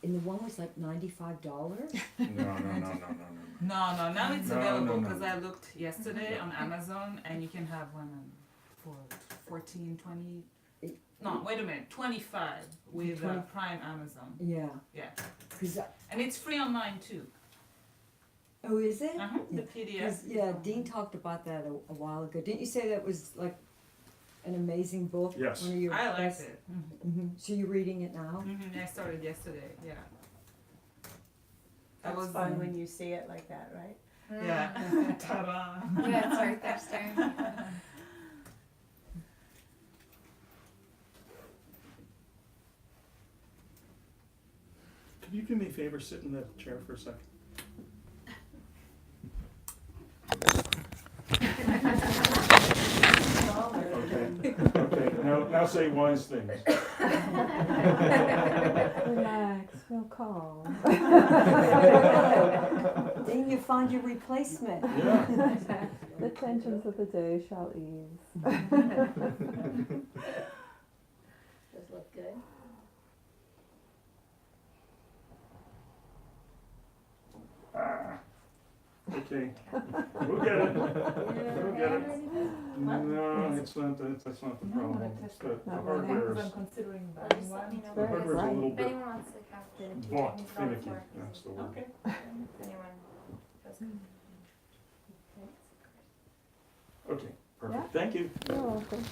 and the one was like $95? No. No, now it's No, available no, because no. I looked yesterday on Amazon and you can have one for 14, 20. No, wait a minute, 25 with 20. Prime Amazon. Yeah. Yeah. 'Cause And it's free online too. oh, is it? The Yeah. PDF. 'Cause, yeah, Dean talked about that a while ago. Didn't you say that was like an amazing book? Yes. One of your I liked best- it. So you're reading it now? I started yesterday, yeah. That's was fun when you see it like that, right? Yeah. Ta-da. Yeah, it's right there staring at you. Could you do me a favor, sit in that chair for a second? Okay, now say wise things. Relax, feel calm. Dean, you find your replacement. Yeah. The tensions of the day shall ease. Does look good. Okay, we'll get it. We'll get it. No, that's not the problem. It's the Not hardware is, really. considering buying one. the hardware's a little If bit anyone wants to have the bought use it all finicky, for- that's the word. Okay. If anyone feels good. Okay, perfect, Yeah. thank you. You're welcome.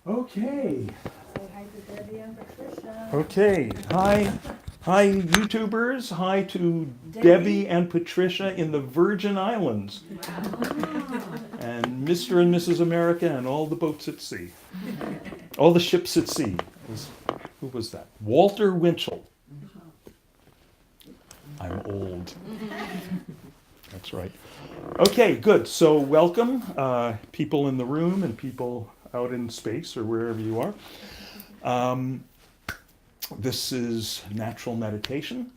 Okay. Say hi to Debbie and Patricia. Okay, hi YouTubers, hi to Debbie and Patricia in the Virgin Islands. And Mr. and Mrs. America and all the boats at sea. All the ships at sea. Who was that? Walter Winchell. I'm old. That's right. Okay, good. So welcome, people in the room and people out in space or wherever you are. This is natural meditation.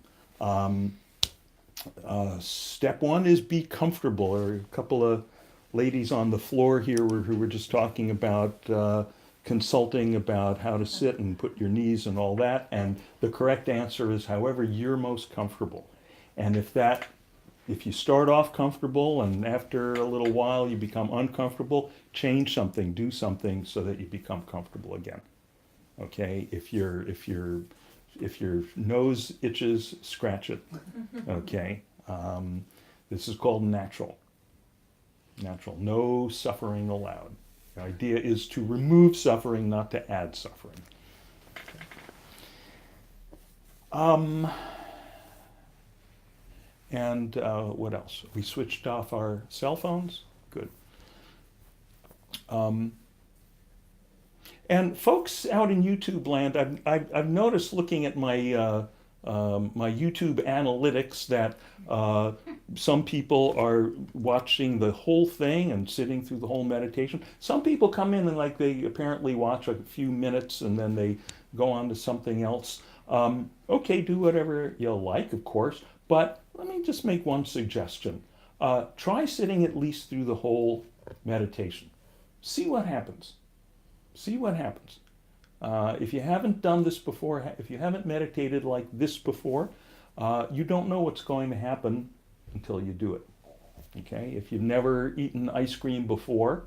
Step one is be comfortable. There are a couple of ladies on the floor here who were just talking about consulting about how to sit and put your knees and all that. And the correct answer is however you're most comfortable. And if you start off comfortable and after a little while you become uncomfortable, change something, do something so that you become comfortable again. Okay, if your nose itches, scratch it. Okay, this is called natural. Natural, no suffering allowed. The idea is to remove suffering, not to add suffering. And what else? We switched off our cell phones. Good. And folks out in YouTube land, I've noticed looking at my my YouTube analytics that some people are watching the whole thing and sitting through the whole meditation. Some people come in and like they apparently watch a few minutes and then they go on to something else. Okay, do whatever you like, of course, but let me just make one suggestion. Try sitting at least through the whole meditation. See what happens. See what happens. If you haven't done this before, if you haven't meditated like this before, you don't know what's going to happen until you do it. Okay? If you've never eaten ice cream before,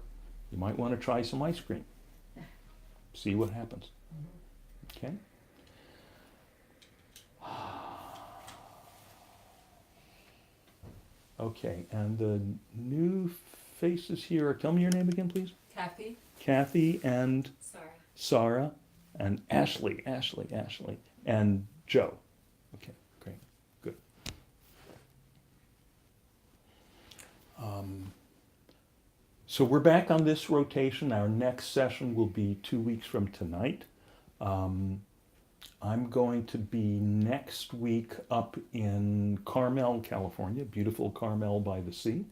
you might want to try some ice cream. See what happens. Okay? Okay, and the new faces here, tell me your name again, please. Kathy? Kathy and Sorry. Sarah and Ashley, and Joe. Okay, great, good. So we're back on this rotation. Our next session will be 2 weeks from tonight. I'm going to be next week up in Carmel, California, beautiful Carmel by the sea.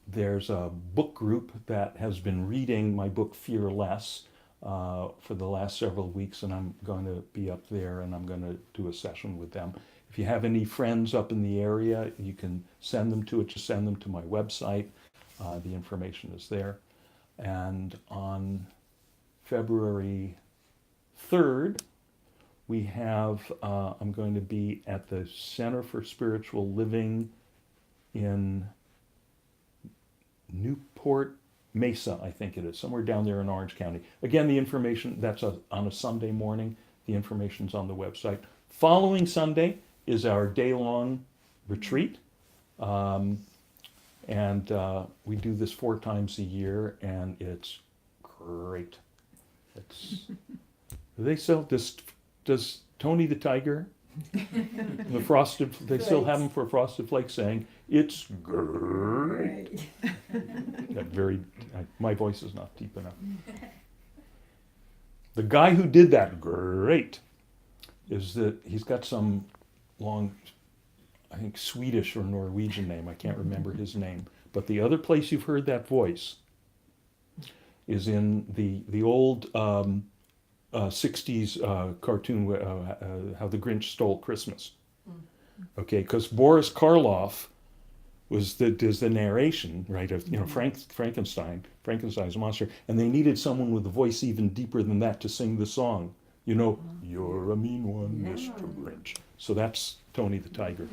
There's a book group that has been reading my book Fear Less for the last several weeks, and I'm going to be up there and I'm going to do a session with them. If you have any friends up in the area, you can send them to it. Just send them to my website. The information is there. And on February 3rd, we have, I'm going to be at the Center for Spiritual Living in Newport Mesa, I think it is, somewhere down there in Orange County. Again, the information, that's on a Sunday morning. The information's on the website. Following Sunday is our day-long retreat. And we do this 4 times a year, and it's great. It's, do they sell, does Tony the Tiger, the Frosted, they still have them for Frosted Flakes saying, it's great. That very, my voice is not deep enough. The guy who did that great is that he's got some long, I think Swedish or Norwegian name. I can't remember his name. But the other place you've heard that voice is in the old 60s cartoon, How the Grinch Stole Christmas. Okay, because Boris Karloff does the narration, right, of Frankenstein's monster, and they needed someone with a voice even deeper than that to sing the song. You know, you're a mean one, Mr. Grinch. So that's Tony the Tiger.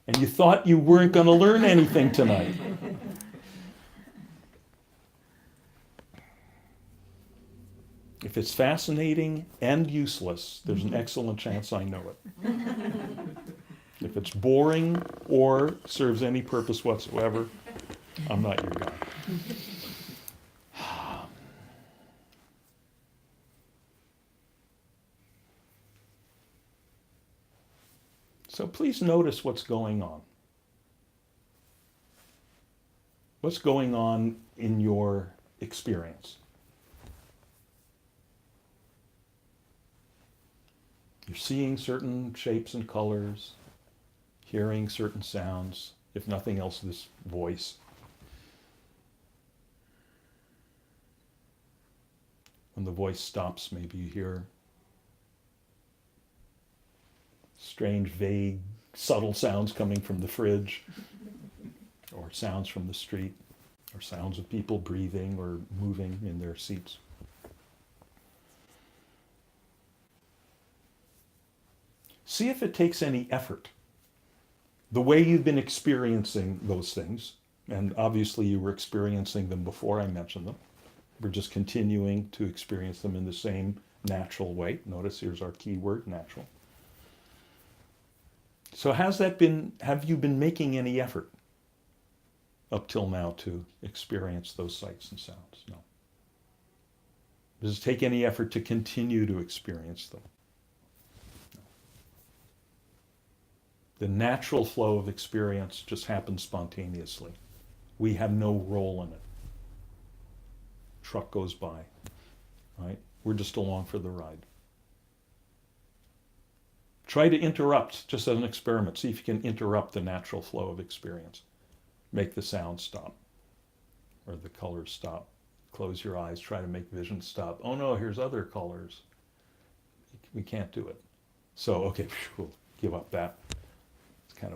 And you thought you weren't going to learn anything tonight. If it's fascinating and useless, there's an excellent chance I know it. If it's boring or serves any purpose whatsoever, I'm not your guy. So please notice what's going on. What's going on in your experience? You're seeing certain shapes and colors, hearing certain sounds, if nothing else, this voice. When the voice stops, maybe you hear strange, vague, subtle sounds coming from the fridge, or sounds from the street, or sounds of people breathing or moving in their seats. See if it takes any effort. The way you've been experiencing those things, and obviously you were experiencing them before I mentioned them, we're just continuing to experience them in the same natural way. Notice here's our key word, natural. So have you been making any effort up till now to experience those sights and sounds? No. Does it take any effort to continue to experience them? No. The natural flow of experience just happens spontaneously. We have no role in it. Truck goes by, right? We're just along for the ride. Try to interrupt, just as an experiment. See if you can interrupt the natural flow of experience. Make the sound stop, or the colors stop. Close your eyes, try to make vision stop. Oh no, here's other colors. We can't do it. So, okay, we'll give up that. It's kind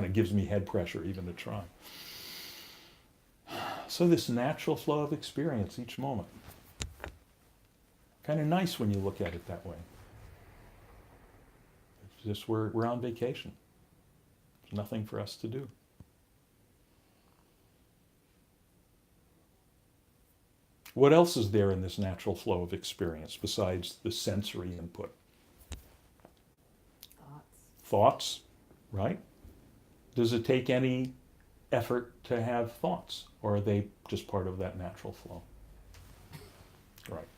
of gives me head pressure even to try. So this natural flow of experience each moment. Kind of nice when you look at it that way. It's just we're on vacation. There's nothing for us to do. What else is there in this natural flow of experience besides the sensory input? Thoughts, right? Does it take any effort to have thoughts, or are they just part of that natural flow? Right.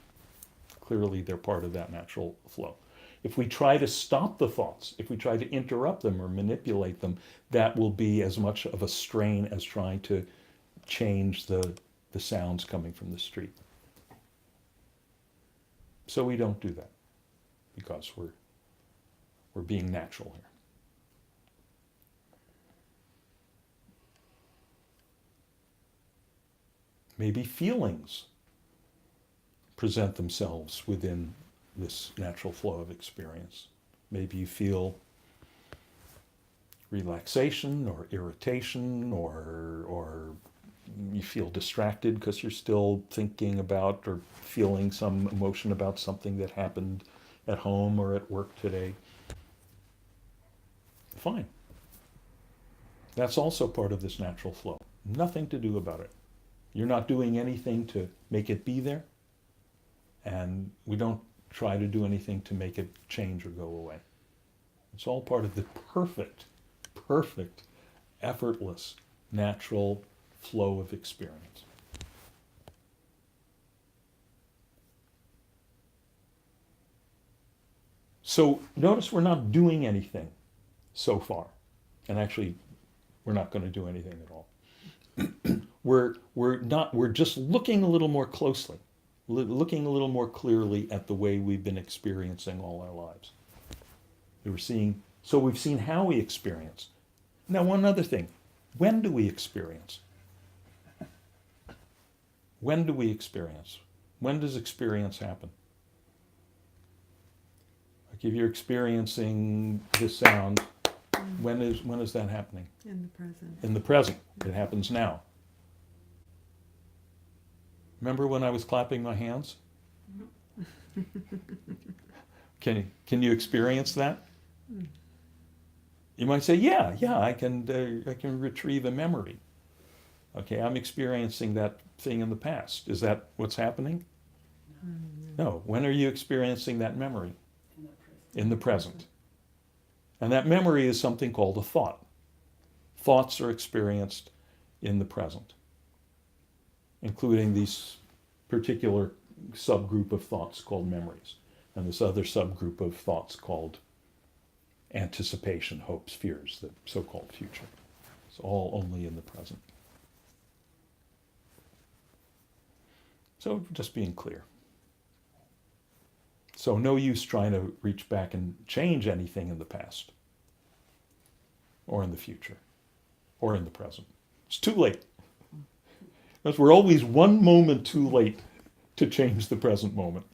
Clearly they're part of that natural flow. If we try to stop the thoughts, if we try to interrupt them or manipulate them, that will be as much of a strain as trying to change the sounds coming from the street. So we don't do that because we're being natural here. Maybe feelings present themselves within this natural flow of experience. Maybe you feel relaxation or irritation, or you feel distracted because you're still thinking about or feeling some emotion about something that happened at home or at work today. Fine. That's also part of this natural flow. Nothing to do about it. You're not doing anything to make it be there, and we don't try to do anything to make it change or go away. It's all part of the perfect, effortless, natural flow of experience. So notice we're not doing anything so far. And actually, we're not going to do anything at all. We're just looking a little more closely, looking a little more clearly at the way we've been experiencing all our lives. We've seen how we experience. Now, one other thing. When do we experience? When do we experience? When does experience happen? Like if you're experiencing this sound, when is that happening? In the present. In the present. It happens now. Remember when I was clapping my hands? Can you experience that? You might say, yeah, I can retrieve a memory. Okay, I'm experiencing that thing in the past. Is that what's happening? No. When are you experiencing that memory? In the present. And that memory is something called a thought. Thoughts are experienced in the present, including these particular subgroup of thoughts called memories, and this other subgroup of thoughts called anticipation, hopes, fears, the so-called future. It's all only in the present. So just being clear. So no use trying to reach back and change anything in the past, or in the future, or in the present. It's too late. Because we're always one moment too late to change the present moment.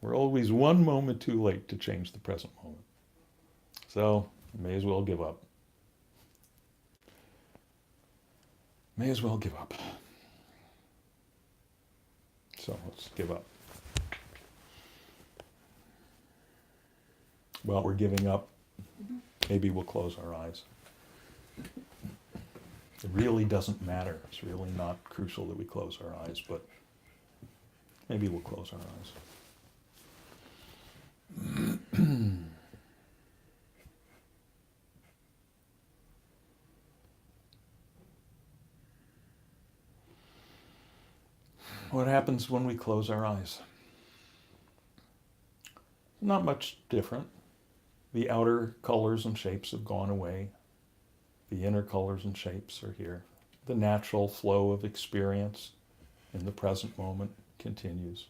We're always one moment too late to change the present moment. So, may as well give up. May as well give up. So, let's give up. While we're giving up, maybe we'll close our eyes. It really doesn't matter. It's really not crucial that we close our eyes, but maybe we'll close our eyes. What happens when we close our eyes? Not much different. The outer colors and shapes have gone away. The inner colors and shapes are here. The natural flow of experience in the present moment continues.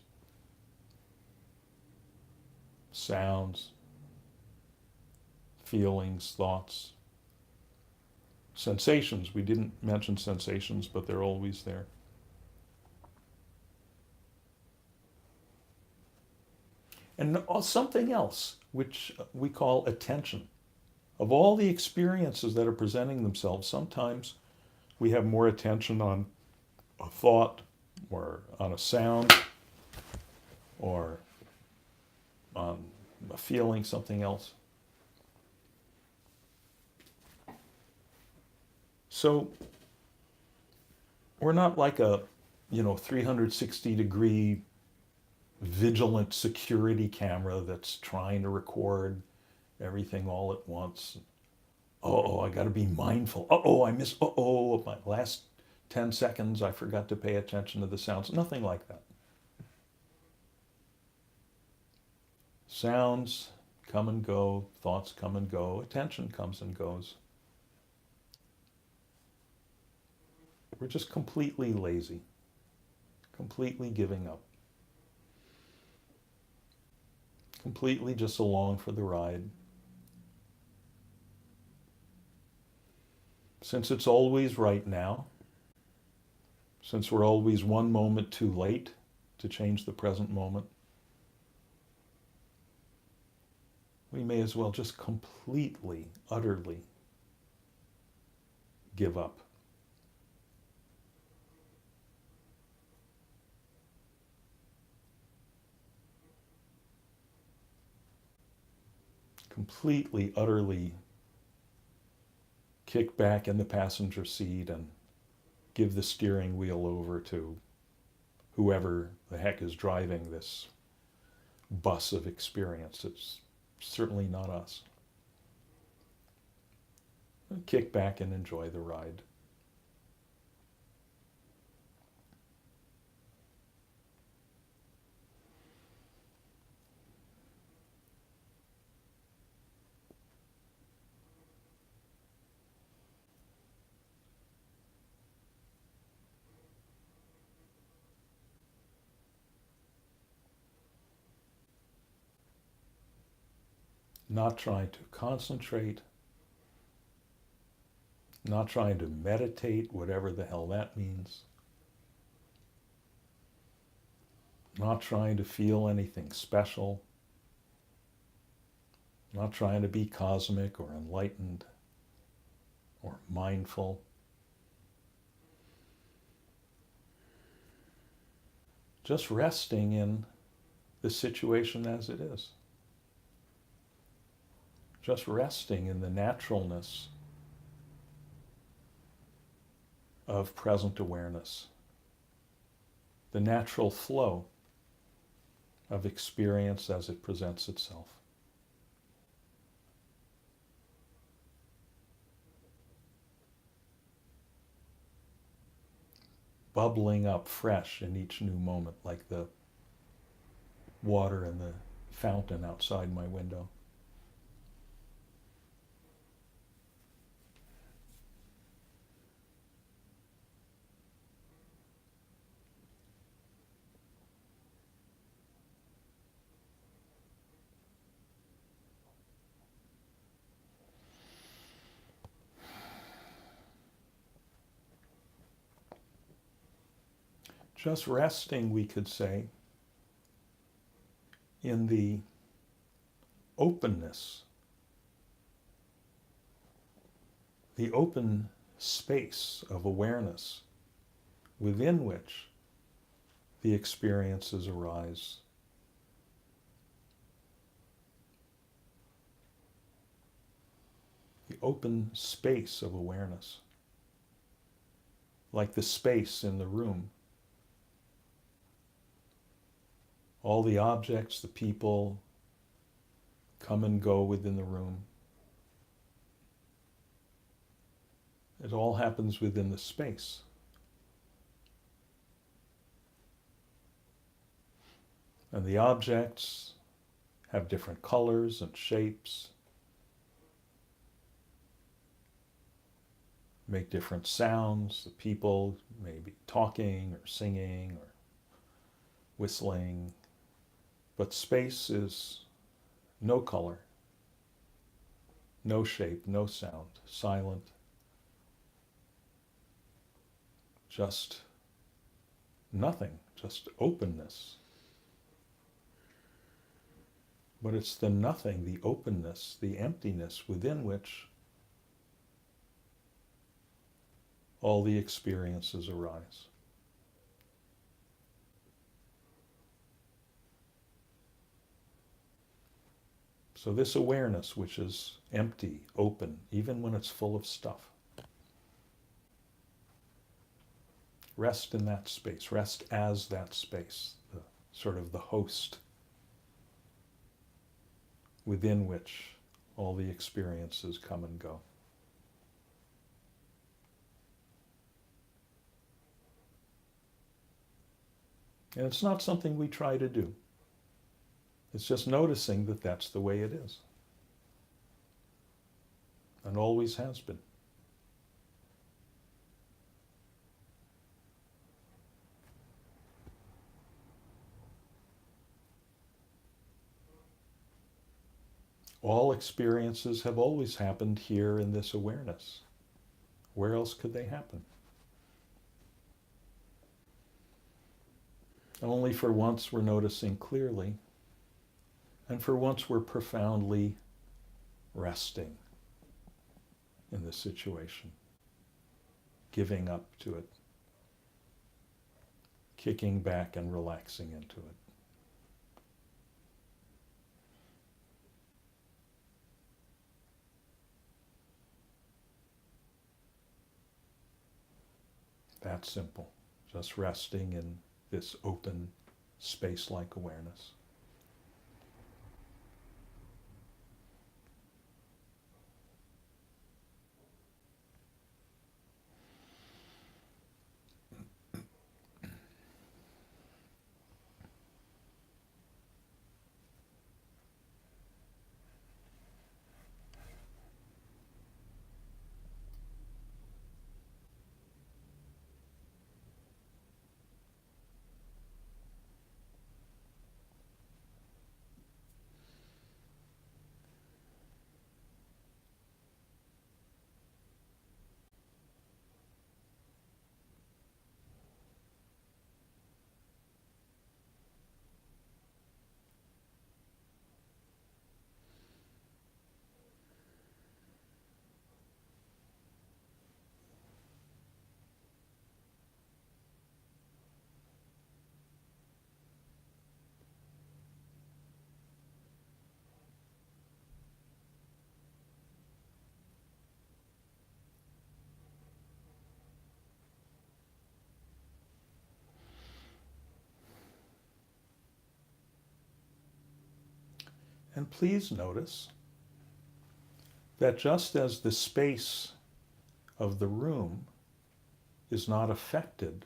Sounds, feelings, thoughts, sensations. We didn't mention sensations, but they're always there. And something else, which we call attention. Of all the experiences that are presenting themselves, sometimes we have more attention on a thought, or on a sound, or on a feeling, something else. So we're not like a 360-degree vigilant security camera that's trying to record everything all at once. I got to be mindful. I missed. My last 10 seconds, I forgot to pay attention to the sounds. Nothing like that. Sounds come and go, thoughts come and go, attention comes and goes. We're just completely lazy, completely giving up, completely just along for the ride. Since it's always right now, since we're always one moment too late to change the present moment, we may as well just completely, utterly give up. Completely, utterly kick back in the passenger seat and give the steering wheel over to whoever the heck is driving this bus of experience. It's certainly not us. Kick back and enjoy the ride. Not trying to concentrate, not trying to meditate, whatever the hell that means. Not trying to feel anything special. Not trying to be cosmic or enlightened or mindful. Just resting in the situation as it is. Just resting in the naturalness of present awareness, the natural flow of experience as it presents itself. Bubbling up fresh in each new moment, like the water in the fountain outside my window. Just resting, we could say, in the openness, the open space of awareness within which the experiences arise. The open space of awareness, like the space in the room. All the objects, the people come and go within the room. It all happens within the space. And the objects have different colors and shapes, make different sounds. The people may be talking or singing or whistling. But space is no color, no shape, no sound, silent, just nothing, just openness. But it's the nothing, the openness, the emptiness within which all the experiences arise. So this awareness, which is empty, open, even when it's full of stuff, rest in that space, rest as that space, the sort of the host within which all the experiences come and go. And it's not something we try to do. It's just noticing that that's the way it is. And always has been. All experiences have always happened here in this awareness. Where else could they happen? Only for once we're noticing clearly And for once, we're profoundly resting in this situation, giving up to it, kicking back and relaxing into it. That simple, just resting in this open, space-like awareness. And please notice that just as the space of the room is not affected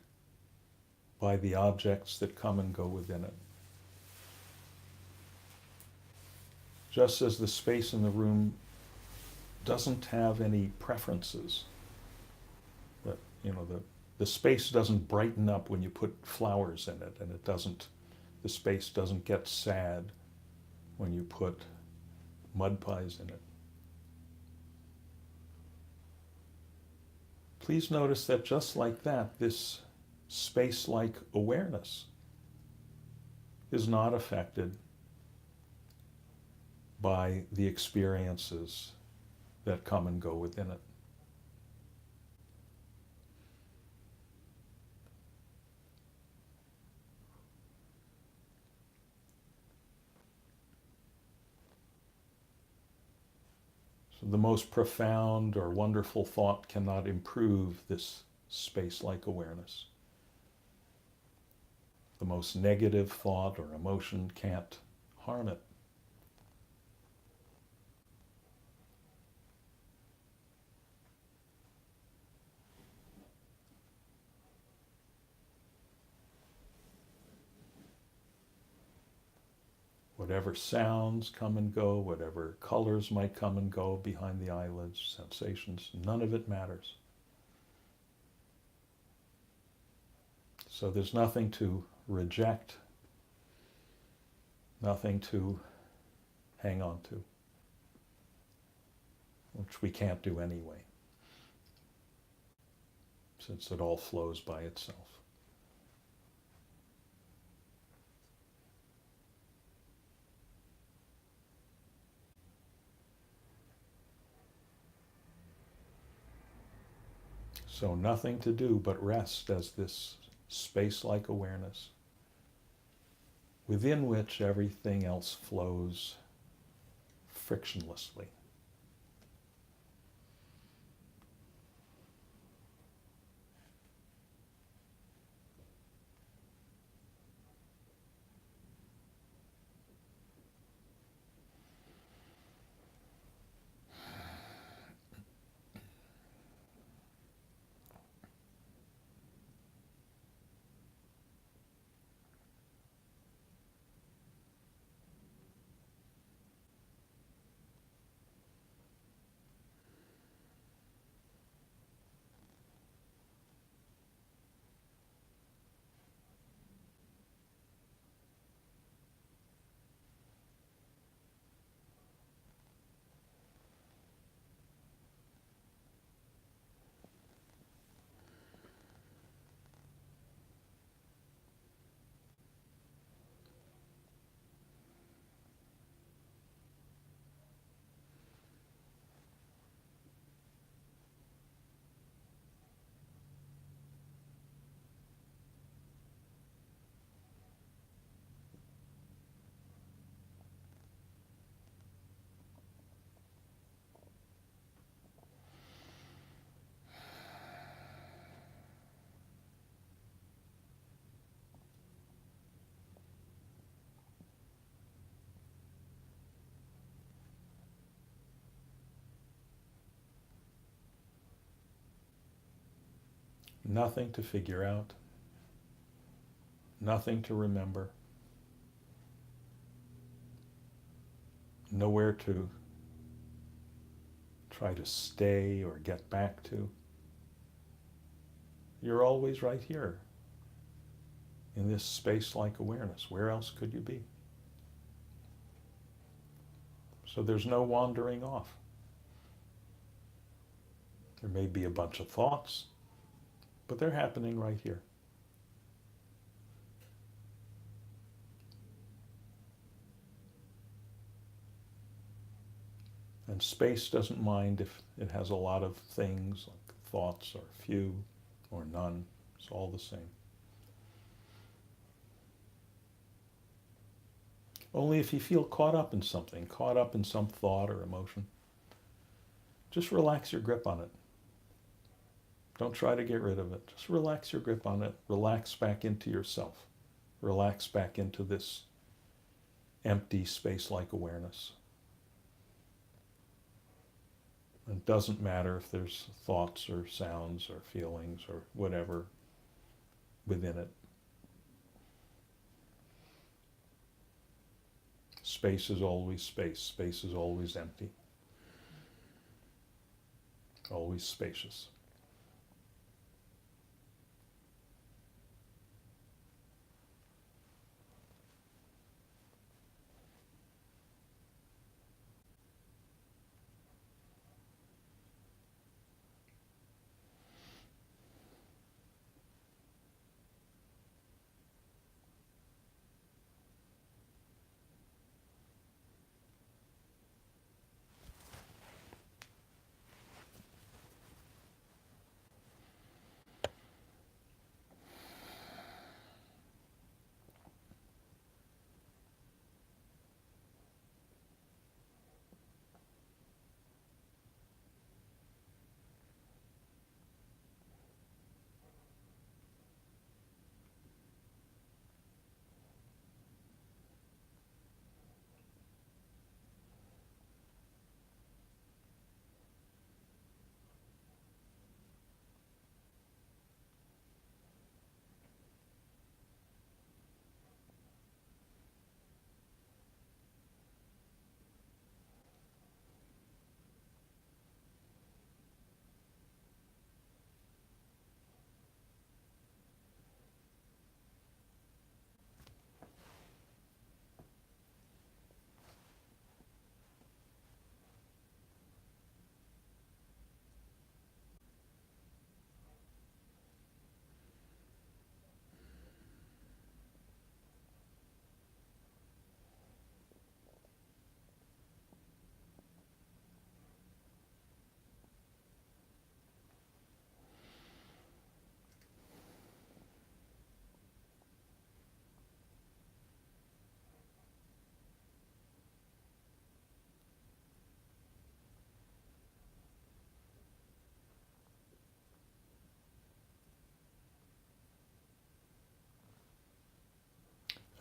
by the objects that come and go within it, just as the space in the room doesn't have any preferences, that, the space doesn't brighten up when you put flowers in it, and the space doesn't get sad when you put mud pies in it. Please notice that just like that, this space-like awareness is not affected by the experiences that come and go within it. So the most profound or wonderful thought cannot improve this space-like awareness. The most negative thought or emotion can't harm it. Whatever sounds come and go, whatever colors might come and go behind the eyelids, sensations, none of it matters. So there's nothing to reject, nothing to hang on to, which we can't do anyway, since it all flows by itself. So nothing to do but rest as this space-like awareness within which everything else flows frictionlessly. Nothing to figure out. Nothing to remember. Nowhere to try to stay or get back to. You're always right here in this space-like awareness. Where else could you be? So there's no wandering off. There may be a bunch of thoughts, but they're happening right here. And space doesn't mind if it has a lot of things, like thoughts or few or none. It's all the same. Only if you feel caught up in something, caught up in some thought or emotion, just relax your grip on it. Don't try to get rid of it. Just relax your grip on it. Relax back into yourself. Relax back into this empty space-like awareness. It doesn't matter if there's thoughts or sounds or feelings or whatever within it. Space is always space. Space is always empty. Always spacious.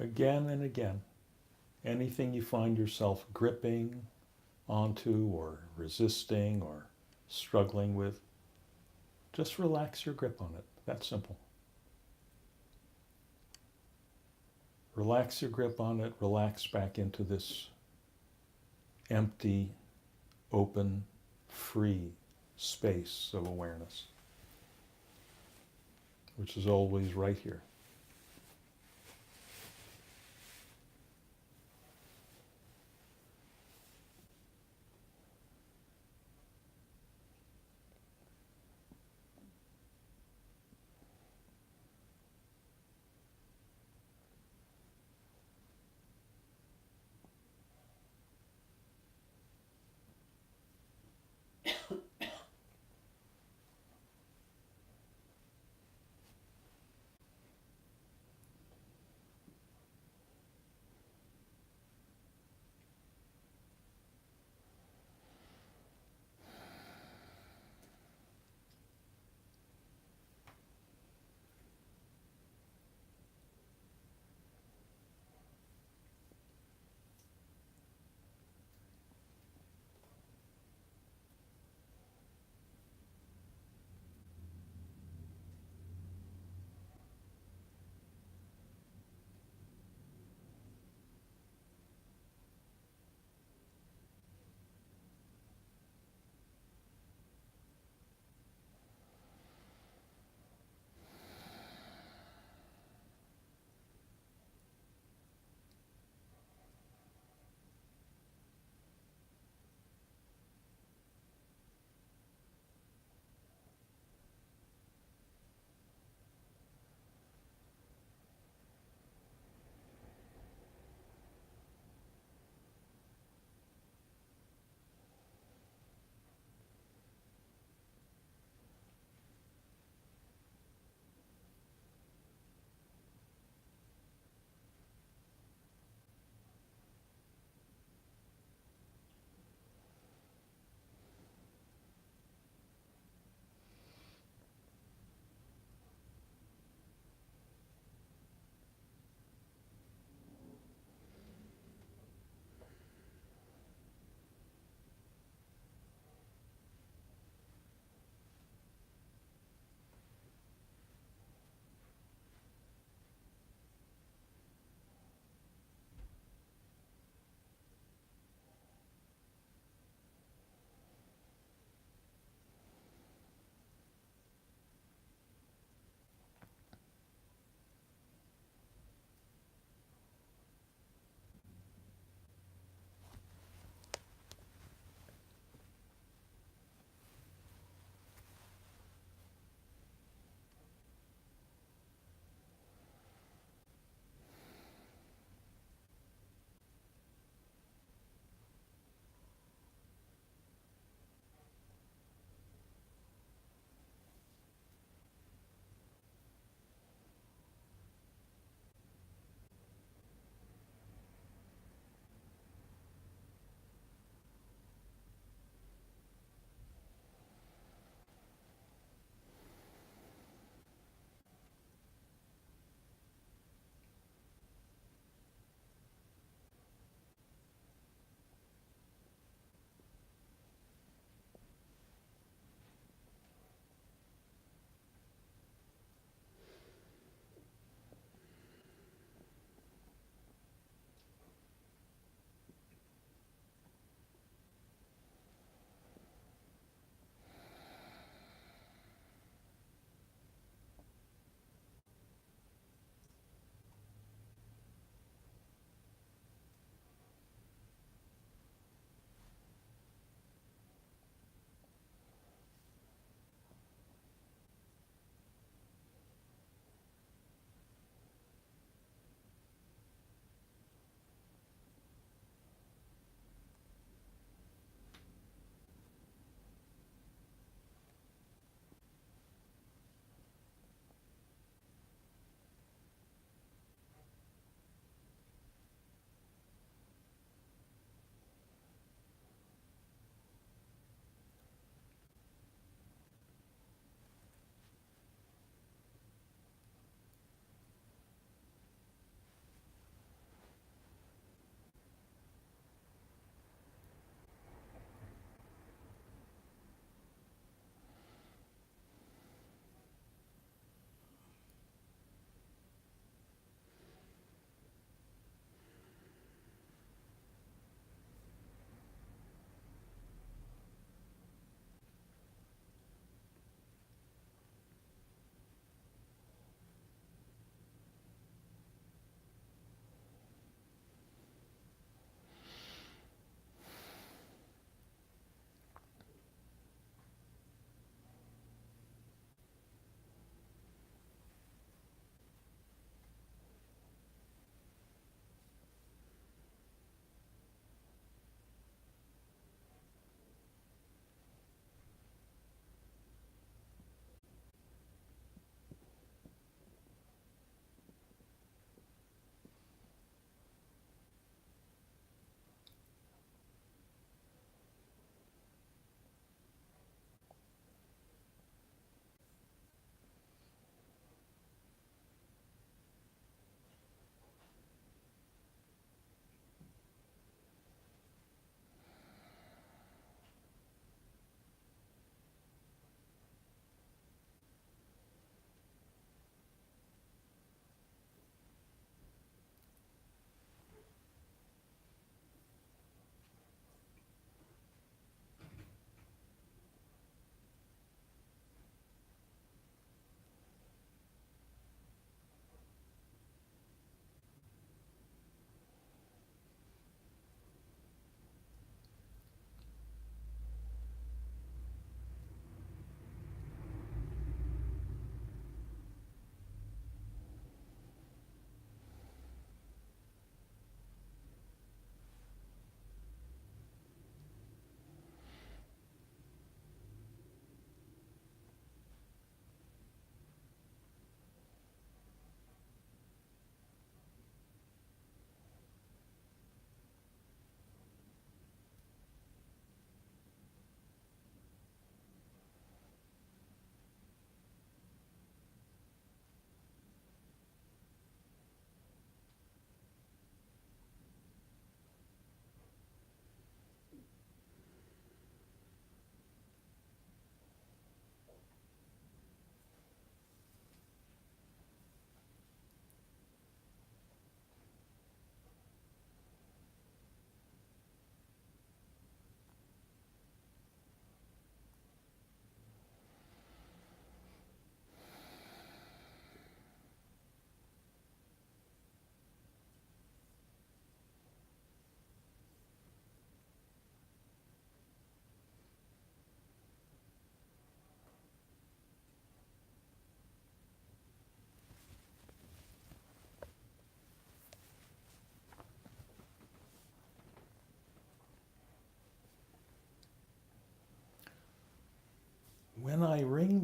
Again and again, anything you find yourself gripping onto or resisting or struggling with, just relax your grip on it. That's simple. Relax your grip on it, relax back into this empty, open, free space of awareness, which is always right here.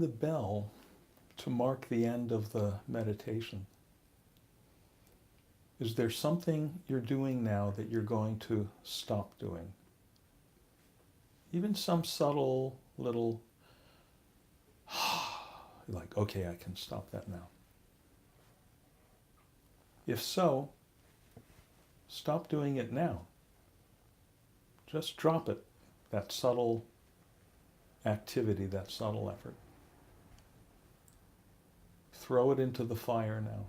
the bell to mark the end of the meditation. Is there something you're doing now that you're going to stop doing? Even some subtle little, like, okay, I can stop that now. If so, stop doing it now. Just drop it, that subtle activity, that subtle effort. Throw it into the fire now.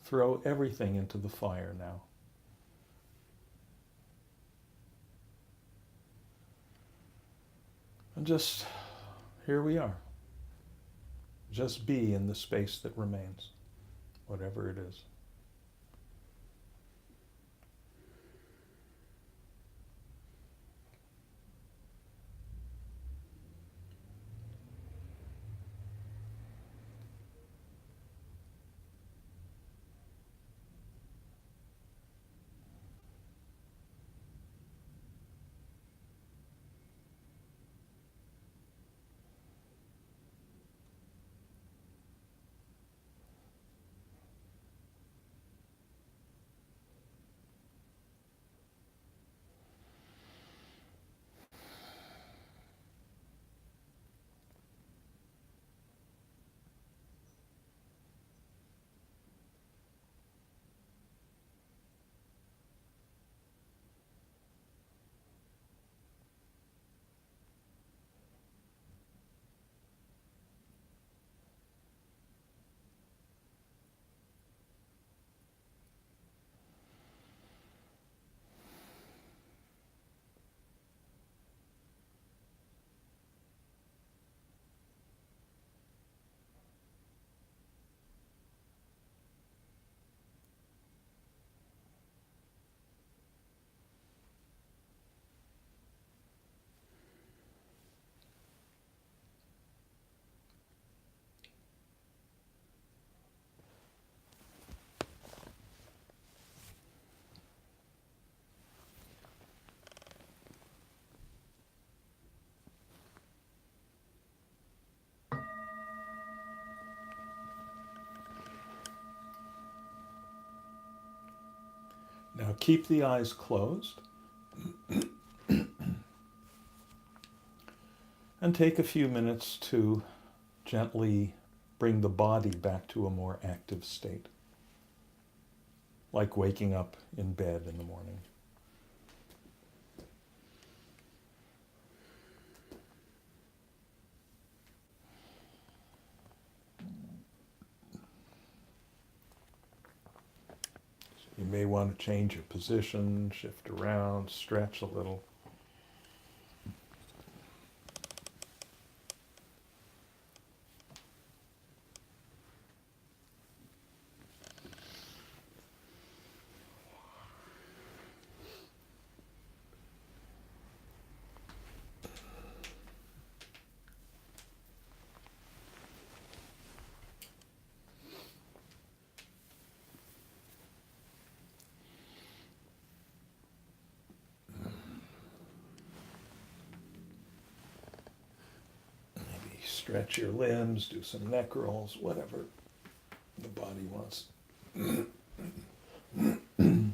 Throw everything into the fire now. And just, here we are. Just be in the space that remains, whatever it is. Now keep the eyes closed and take a few minutes to gently bring the body back to a more active state, like waking up in bed in the morning. You may want to change your position, shift around, stretch a little. Stretch your limbs, do some neck rolls, whatever the body wants. And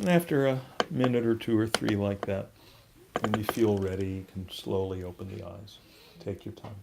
after a minute or two or three like that, when you feel ready, you can slowly open the eyes. Take your time.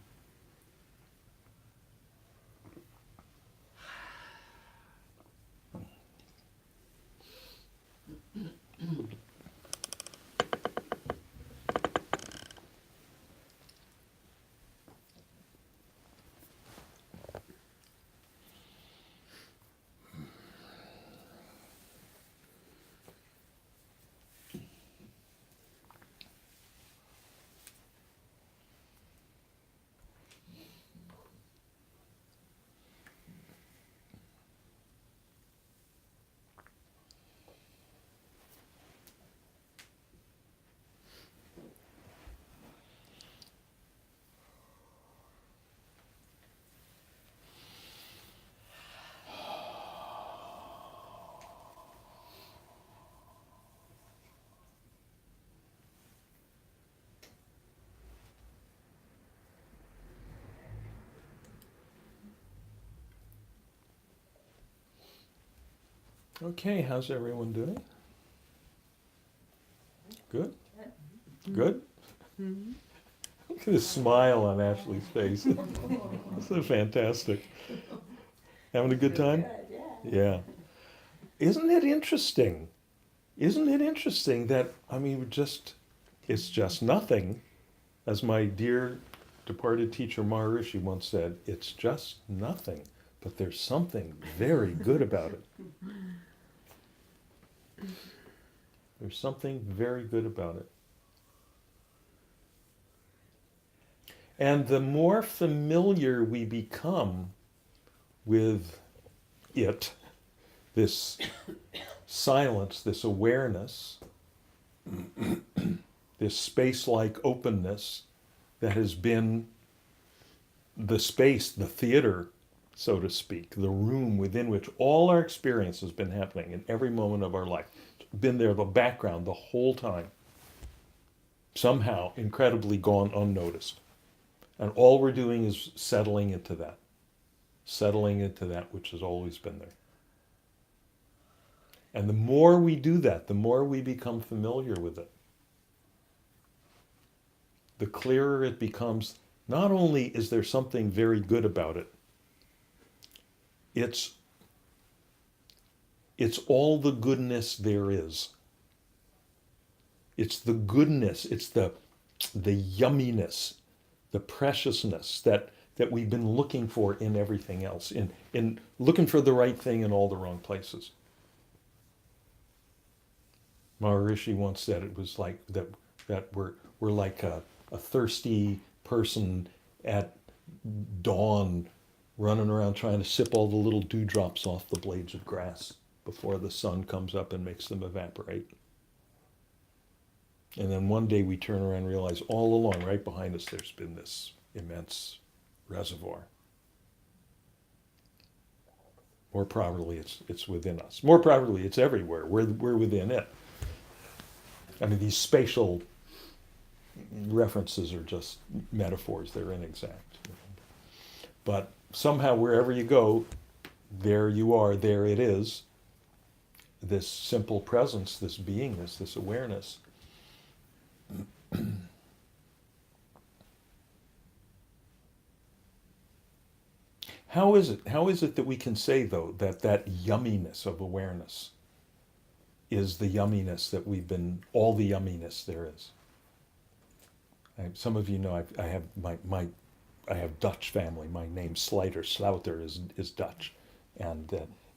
Okay, how's everyone doing? Good? Good? Look at the smile on Ashley's face. So fantastic. Having a good time? Good, yeah. Yeah. Isn't it interesting? Isn't it interesting that, I mean, it's just nothing. As my dear departed teacher Maharishi once said, it's just nothing, but there's something very good about it. There's something very good about it. And the more familiar we become with it, this silence, this awareness, this space-like openness that has been the space, the theater, so to speak, the room within which all our experience has been happening in every moment of our life. It's been there, the background, the whole time. Somehow, incredibly gone unnoticed. And all we're doing is settling into that which has always been there. And the more we do that, the more we become familiar with it. The clearer it becomes. Not only is there something very good about it, it's all the goodness there is. It's the goodness, it's the yumminess, the preciousness that we've been looking for in everything else, in looking for the right thing in all the wrong places. Maharishi once said it was like that we're like a thirsty person at dawn running around trying to sip all the little dewdrops off the blades of grass before the sun comes up and makes them evaporate. And then one day we turn around and realize all along, right behind us, there's been this immense reservoir. More properly, it's within us. More properly, it's everywhere. We're within it. I mean, these spatial references are just metaphors. They're inexact. But somehow, wherever you go, there you are, there it is. This simple presence, this beingness, this awareness. How is it that we can say, though, that yumminess of awareness is the yumminess that we've been, all the yumminess there is? Some of you know I have Dutch family. My name Slaughter is Dutch, and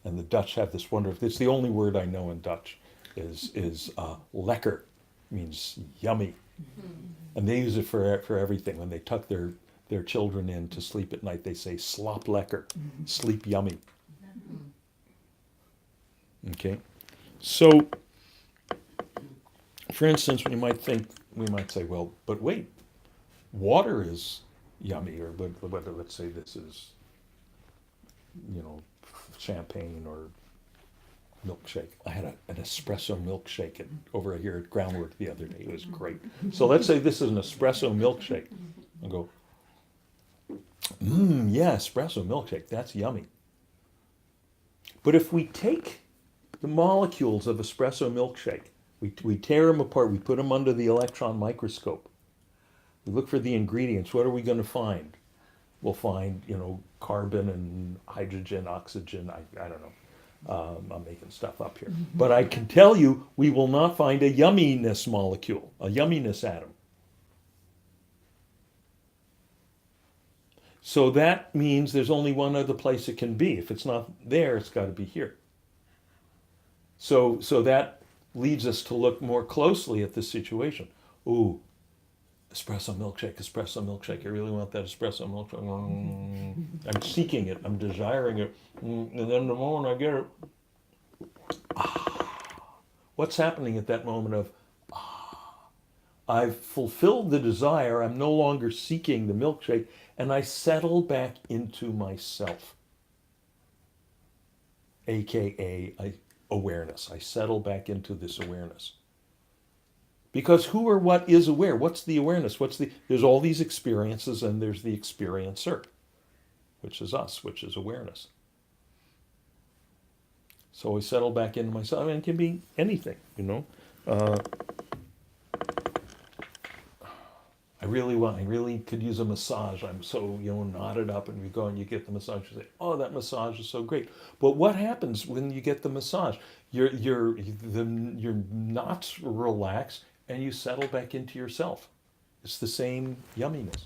the Dutch have this wonderful. It's the only word I know in Dutch is lekker, means yummy, and they use it for everything. When they tuck their children in to sleep at night, they say slaap lekker, sleep yummy. Okay, so for instance, we might say, well, but wait, water is yummy, or let's say this is, champagne or milkshake. I had an espresso milkshake over here at Groundwork the other day. It was great. So let's say this is an espresso milkshake. I go, yeah, espresso milkshake, that's yummy. But if we take the molecules of espresso milkshake, we tear them apart, we put them under the electron microscope, we look for the ingredients, what are we going to find? We'll find, carbon and hydrogen, oxygen, I don't know. I'm making stuff up here. But I can tell you, we will not find a yumminess molecule, a yumminess atom. So that means there's only one other place it can be. If it's not there, it's got to be here. So that leads us to look more closely at the situation. Ooh, espresso milkshake. I really want that espresso milkshake. I'm seeking it. I'm desiring it. And then the moment I get it, what's happening at that moment of, I've fulfilled the desire. I'm no longer seeking the milkshake, and I settle back into myself, aka awareness. I settle back into this awareness. Because who or what is aware? What's the awareness? There's all these experiences, and there's the experiencer, which is us, which is awareness. So I settle back into myself. I mean, it can be anything, you know. I really could use a massage. I'm so, knotted up, and you go and you get the massage. You say, oh, that massage is so great. But what happens when you get the massage? Your knots relax, and you settle back into yourself. It's the same yumminess.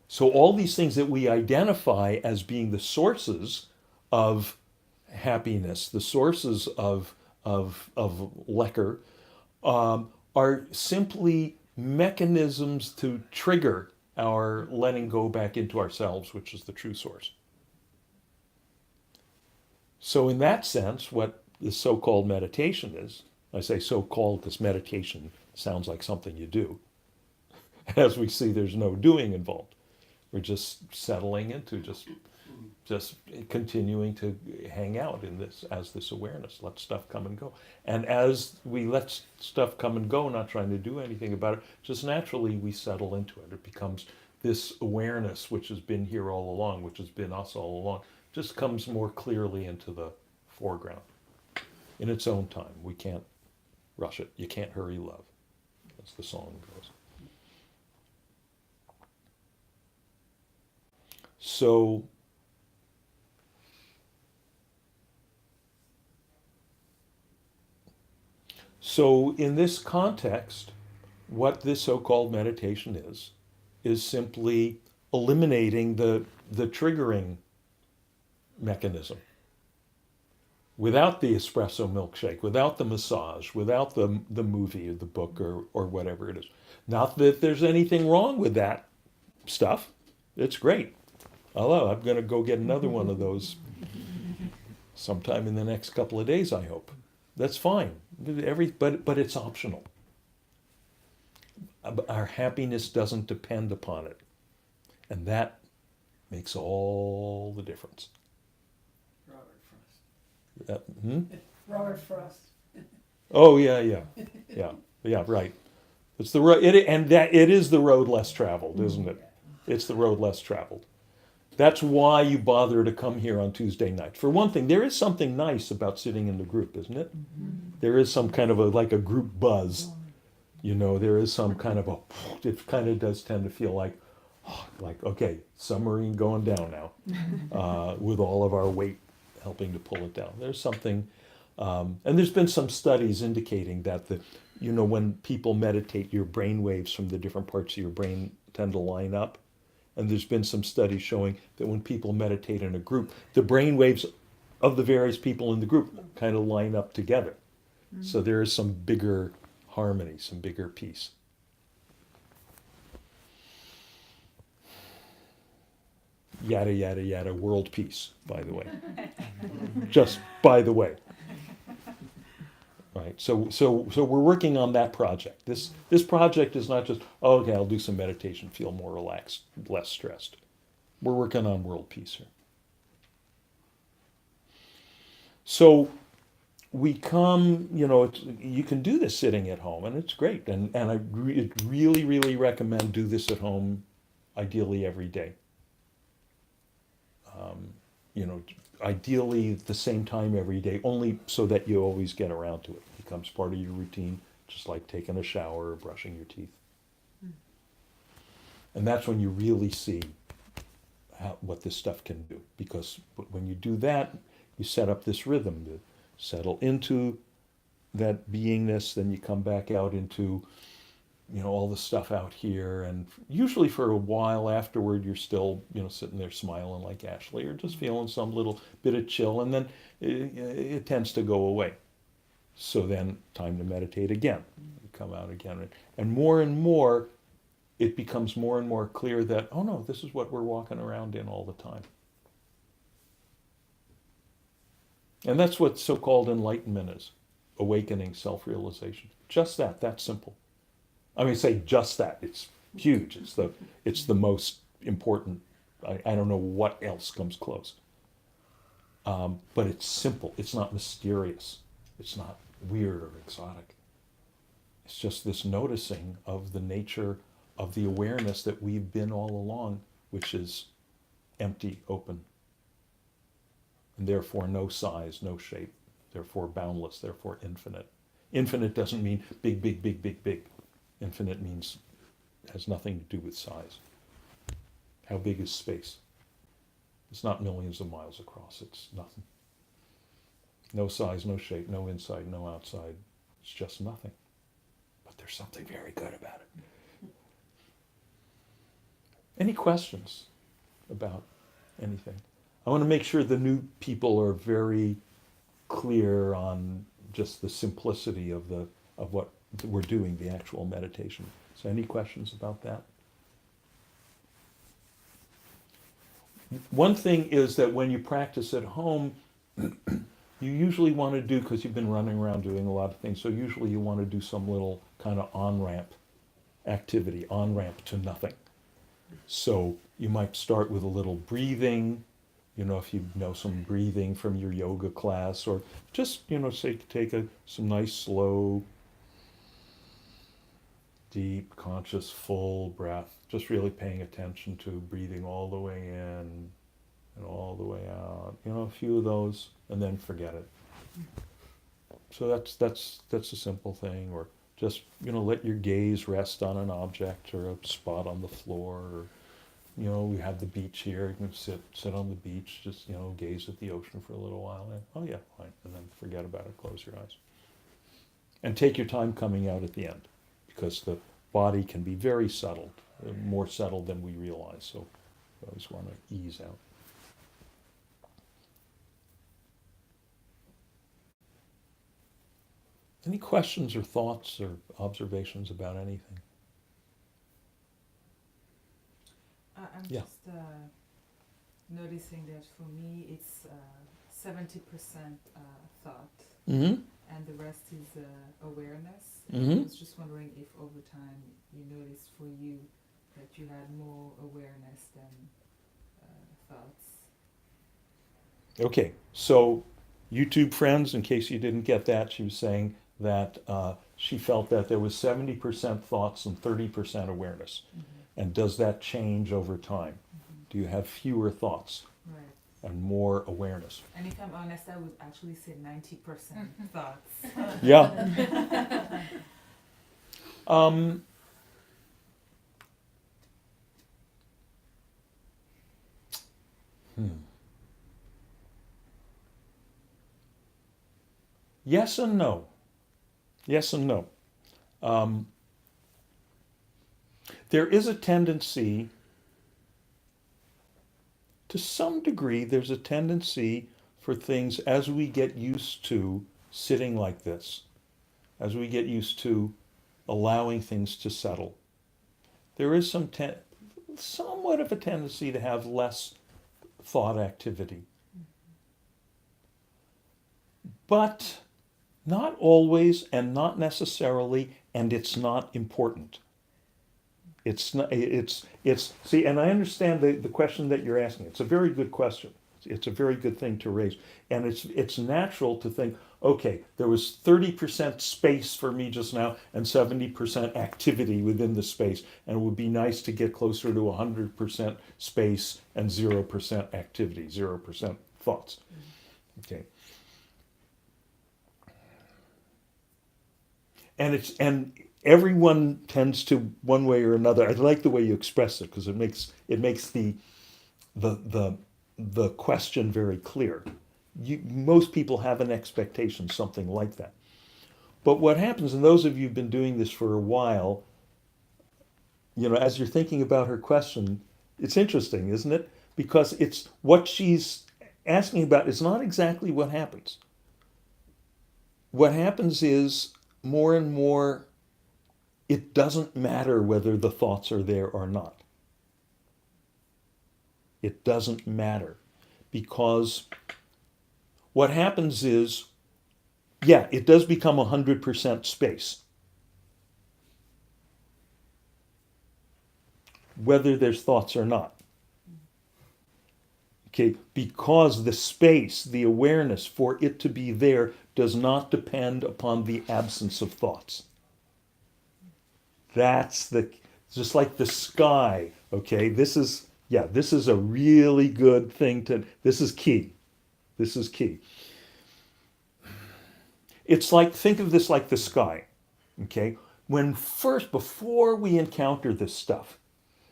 So all these things that we identify as being the sources of happiness, the sources of lekker, are simply mechanisms to trigger our letting go back into ourselves, which is the true source. So in that sense, what the so-called meditation is, I say so-called because meditation sounds like something you do. As we see, there's no doing involved. We're just settling into just continuing to hang out in this as this awareness, let stuff come and go. And as we let stuff come and go, not trying to do anything about it, just naturally we settle into it. It becomes this awareness which has been here all along, which has been us all along, just comes more clearly into the foreground in its own time. We can't rush it. You can't hurry love, as the song goes. So in this context, what this so-called meditation is simply eliminating the triggering mechanism. Without the espresso milkshake, without the massage, without the movie or the book or whatever it is. Not that there's anything wrong with that stuff. It's great. Although I'm going to go get another one of those sometime in the next couple of days, I hope. That's fine. But it's optional. Our happiness doesn't depend upon it. And that makes all the difference. Robert Frost. Oh yeah, right. It's the road, it is the road less traveled, isn't it? It's the road less traveled. That's why you bother to come here on Tuesday night. For one thing, there is something nice about sitting in the group, isn't it? There is some kind of like a group buzz. There is some kind of it kind of does tend to feel like, okay, submarine going down now, with all of our weight helping to pull it down. There's something, and there's been some studies indicating that when people meditate, your brain waves from the different parts of your brain tend to line up. And there's been some studies showing that when people meditate in a group, the brain waves of the various people in the group kind of line up together. So there is some bigger harmony, some bigger peace. Yada, yada, yada, world peace, by the way. Just by the way. Right, so we're working on that project. This project is not just, okay, I'll do some meditation, feel more relaxed, less stressed. We're working on world peace here. So we come, you can do this sitting at home, and it's great. And I really, really recommend do this at home, ideally every day. Ideally at the same time every day, only so that you always get around to it. It becomes part of your routine, just like taking a shower or brushing your teeth. And that's when you really see what this stuff can do. Because when you do that, you set up this rhythm to settle into that beingness, then you come back out into all the stuff out here, and usually for a while afterward you're still sitting there smiling like Ashley, or just feeling some little bit of chill, and then it tends to go away. So then time to meditate again. You come out again, and more it becomes more and more clear that, oh no, this is what we're walking around in all the time. And that's what so-called enlightenment is. Awakening, self-realization. Just that's simple. I mean, say just that. It's huge. It's the most important. I don't know what else comes close. But it's simple. It's not mysterious. It's not weird or exotic. It's just this noticing of the nature of the awareness that we've been all along, which is empty, open, and therefore no size, no shape, therefore boundless, therefore infinite. Infinite doesn't mean big, big, big, big, big. Infinite means has nothing to do with size. How big is space? It's not millions of miles across, it's nothing. No size, no shape, no inside, no outside. It's just nothing. But there's something very good about it. Any questions about anything? I want to make sure the new people are very clear on just the simplicity of what we're doing, the actual meditation. So any questions about that? One thing is that when you practice at home, you usually want to do, because you've been running around doing a lot of things, so usually you want to do some little kind of on-ramp activity, on-ramp to nothing. So you might start with a little breathing, if you know some breathing from your yoga class, or just, say take some nice slow, deep, conscious, full breath, just really paying attention to breathing all the way in and all the way out. A few of those, and then forget it. So that's a simple thing. Or just let your gaze rest on an object or a spot on the floor. Or we have the beach here. You can sit on the beach, just gaze at the ocean for a little while. And, oh yeah, fine, and then forget about it. Close your eyes, and take your time coming out at the end, because the body can be very subtle, more subtle than we realize. So you always want to ease out. Any questions or thoughts or observations about anything? I'm Yeah. just noticing that for me it's 70% thought Mm-hmm. and the rest is awareness. Mhm. I was just wondering if over time you noticed for you that you had more awareness than thoughts. Okay, so YouTube friends, in case you didn't get that, she was saying that she felt that there was 70% thoughts and 30% awareness. And does that change over time? Do you have fewer thoughts Right. and more awareness? And if I'm honest, I would actually say 90% thoughts. Yeah. Yes and no. Yes and no. There is a tendency, to some degree, there's a tendency for things as we get used to sitting like this, as we get used to allowing things to settle. There is somewhat of a tendency to have less thought activity. But not always and not necessarily, and it's not important. It's not, see, and I understand the question that you're asking. It's a very good question. It's a very good thing to raise. And it's natural to think, okay, there was 30% space for me just now and 70% activity within the space. And it would be nice to get closer to 100% space and 0% activity, 0% thoughts. Okay. And everyone tends to, one way or another. I like the way you express it, because it makes the question very clear. Most people have an expectation, something like that. But what happens, and those of you who've been doing this for a while, as you're thinking about her question, it's interesting, isn't it? Because it's what she's asking about is not exactly what happens. What happens is, more and more, it doesn't matter whether the thoughts are there or not. It doesn't matter, because what happens is, yeah, it does become 100% space. Whether there's thoughts or not. Okay, because the space, the awareness, for it to be there does not depend upon the absence of thoughts. That's just like the sky, okay? This is a really good thing this is key. This is key. It's like, think of this like the sky, okay? Before we encounter this stuff,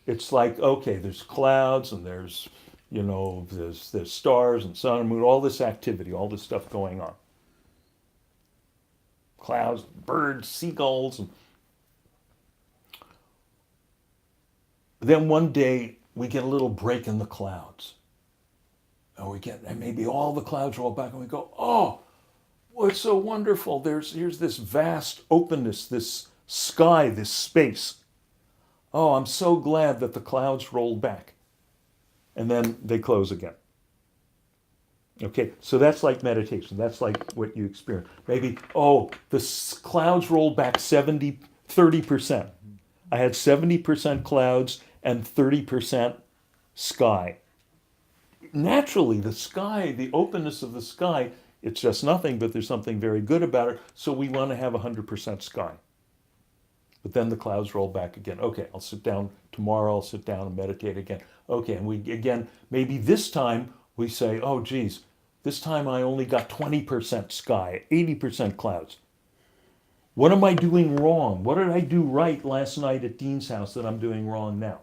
it's like, okay, there's clouds and there's, there's stars and sun and moon, all this activity, all this stuff going on. Clouds, birds, seagulls. And then one day we get a little break in the clouds. And maybe all the clouds roll back and we go, oh, it's so wonderful. Here's this vast openness, this sky, this space. Oh, I'm so glad that the clouds rolled back. And then they close again. Okay, so that's like meditation. That's like what you experience. Maybe, the clouds rolled back 30%. I had 70% clouds and 30% sky. Naturally, the sky, the openness of the sky, it's just nothing, but there's something very good about it. So we want to have 100% sky. But then the clouds roll back again. Okay, I'll sit down tomorrow. I'll sit down and meditate again. Okay, and maybe this time we say, oh, geez, this time I only got 20% sky, 80% clouds. What am I doing wrong? What did I do right last night at Dean's house that I'm doing wrong now?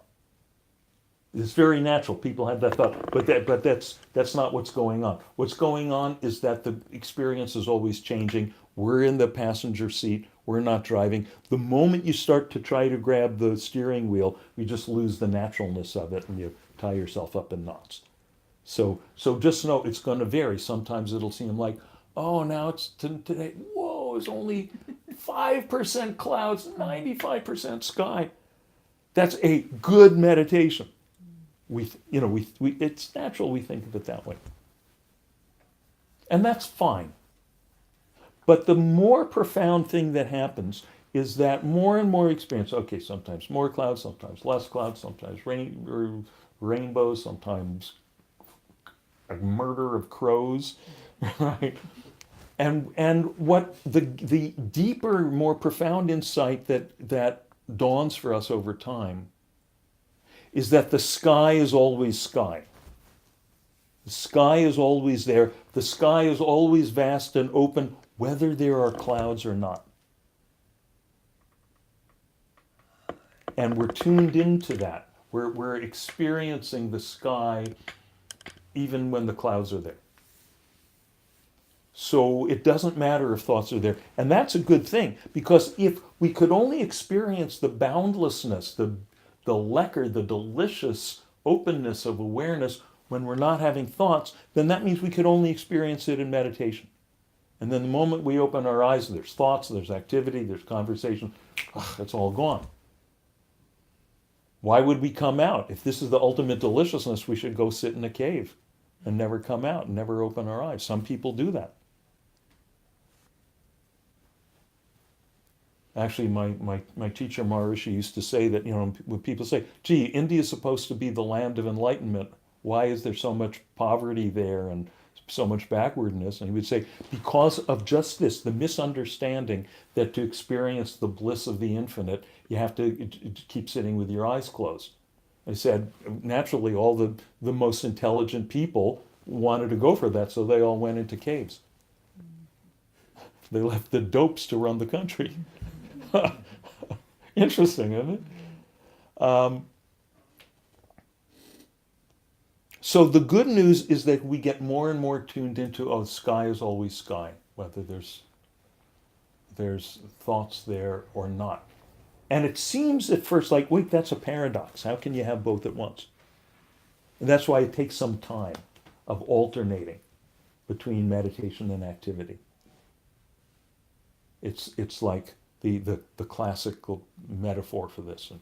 It's very natural. People have that thought, but that's not what's going on. What's going on is that the experience is always changing. We're in the passenger seat. We're not driving. The moment you start to try to grab the steering wheel, you just lose the naturalness of it and you tie yourself up in knots. So just know it's going to vary. Sometimes it'll seem like, oh, now it's today. Whoa, it's only 5% clouds, 95% sky. That's a good meditation. It's natural we think of it that way. And that's fine. But the more profound thing that happens is that more and more experience, okay, sometimes more clouds, sometimes less clouds, sometimes rainbows, sometimes a murder of crows, right? And what the deeper, more profound insight that dawns for us over time is that the sky is always sky. The sky is always there. The sky is always vast and open, whether there are clouds or not. And we're tuned into that. We're experiencing the sky even when the clouds are there. So it doesn't matter if thoughts are there. And that's a good thing, because if we could only experience the boundlessness, the lekker, the delicious openness of awareness when we're not having thoughts, then that means we could only experience it in meditation. And then the moment we open our eyes, there's thoughts, there's activity, there's conversation, it's all gone. Why would we come out? If this is the ultimate deliciousness, we should go sit in a cave and never come out and never open our eyes. Some people do that. Actually, my teacher Maharishi used to say that, when people say, gee, India is supposed to be the land of enlightenment, why is there so much poverty there and so much backwardness? And he would say, because of just this, the misunderstanding that to experience the bliss of the infinite, you have to keep sitting with your eyes closed. I said, naturally, all the most intelligent people wanted to go for that, so they all went into caves. They left the dopes to run the country. Interesting, isn't it? So the good news is that we get more and more tuned into, sky is always sky, whether there's thoughts there or not. And it seems at first like, wait, that's a paradox. How can you have both at once? And that's why it takes some time of alternating between meditation and activity. It's like the classical metaphor for this, and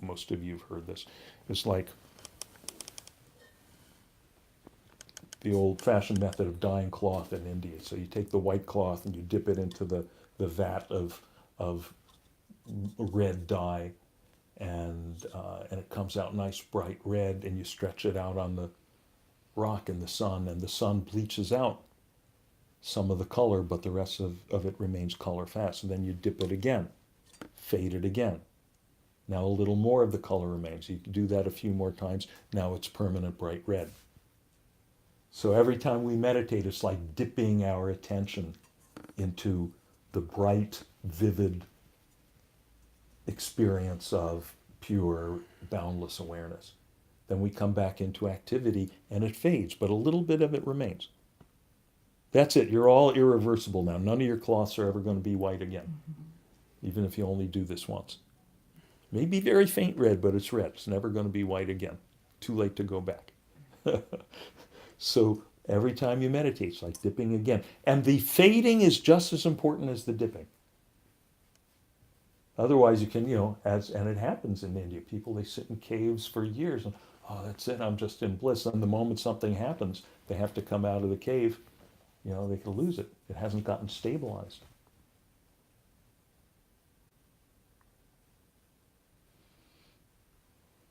most of you have heard this. It's like the old-fashioned method of dyeing cloth in India. So you take the white cloth and you dip it into the vat of red dye, and it comes out nice bright red, and you stretch it out on the rock in the sun, and the sun bleaches out some of the color, but the rest of it remains color fast. And then you dip it again, fade it again. Now a little more of the color remains. You can do that a few more times. Now it's permanent bright red. So every time we meditate, it's like dipping our attention into the bright, vivid experience of pure, boundless awareness. Then we come back into activity and it fades, but a little bit of it remains. That's it. You're all irreversible now. None of your cloths are ever going to be white again, even if you only do this once. Maybe very faint red, but it's red. It's never going to be white again. Too late to go back. So every time you meditate, it's like dipping again. And the fading is just as important as the dipping. Otherwise you can, and it happens in India. People, they sit in caves for years and, oh, that's it, I'm just in bliss. And the moment something happens, they have to come out of the cave, they could lose it. It hasn't gotten stabilized.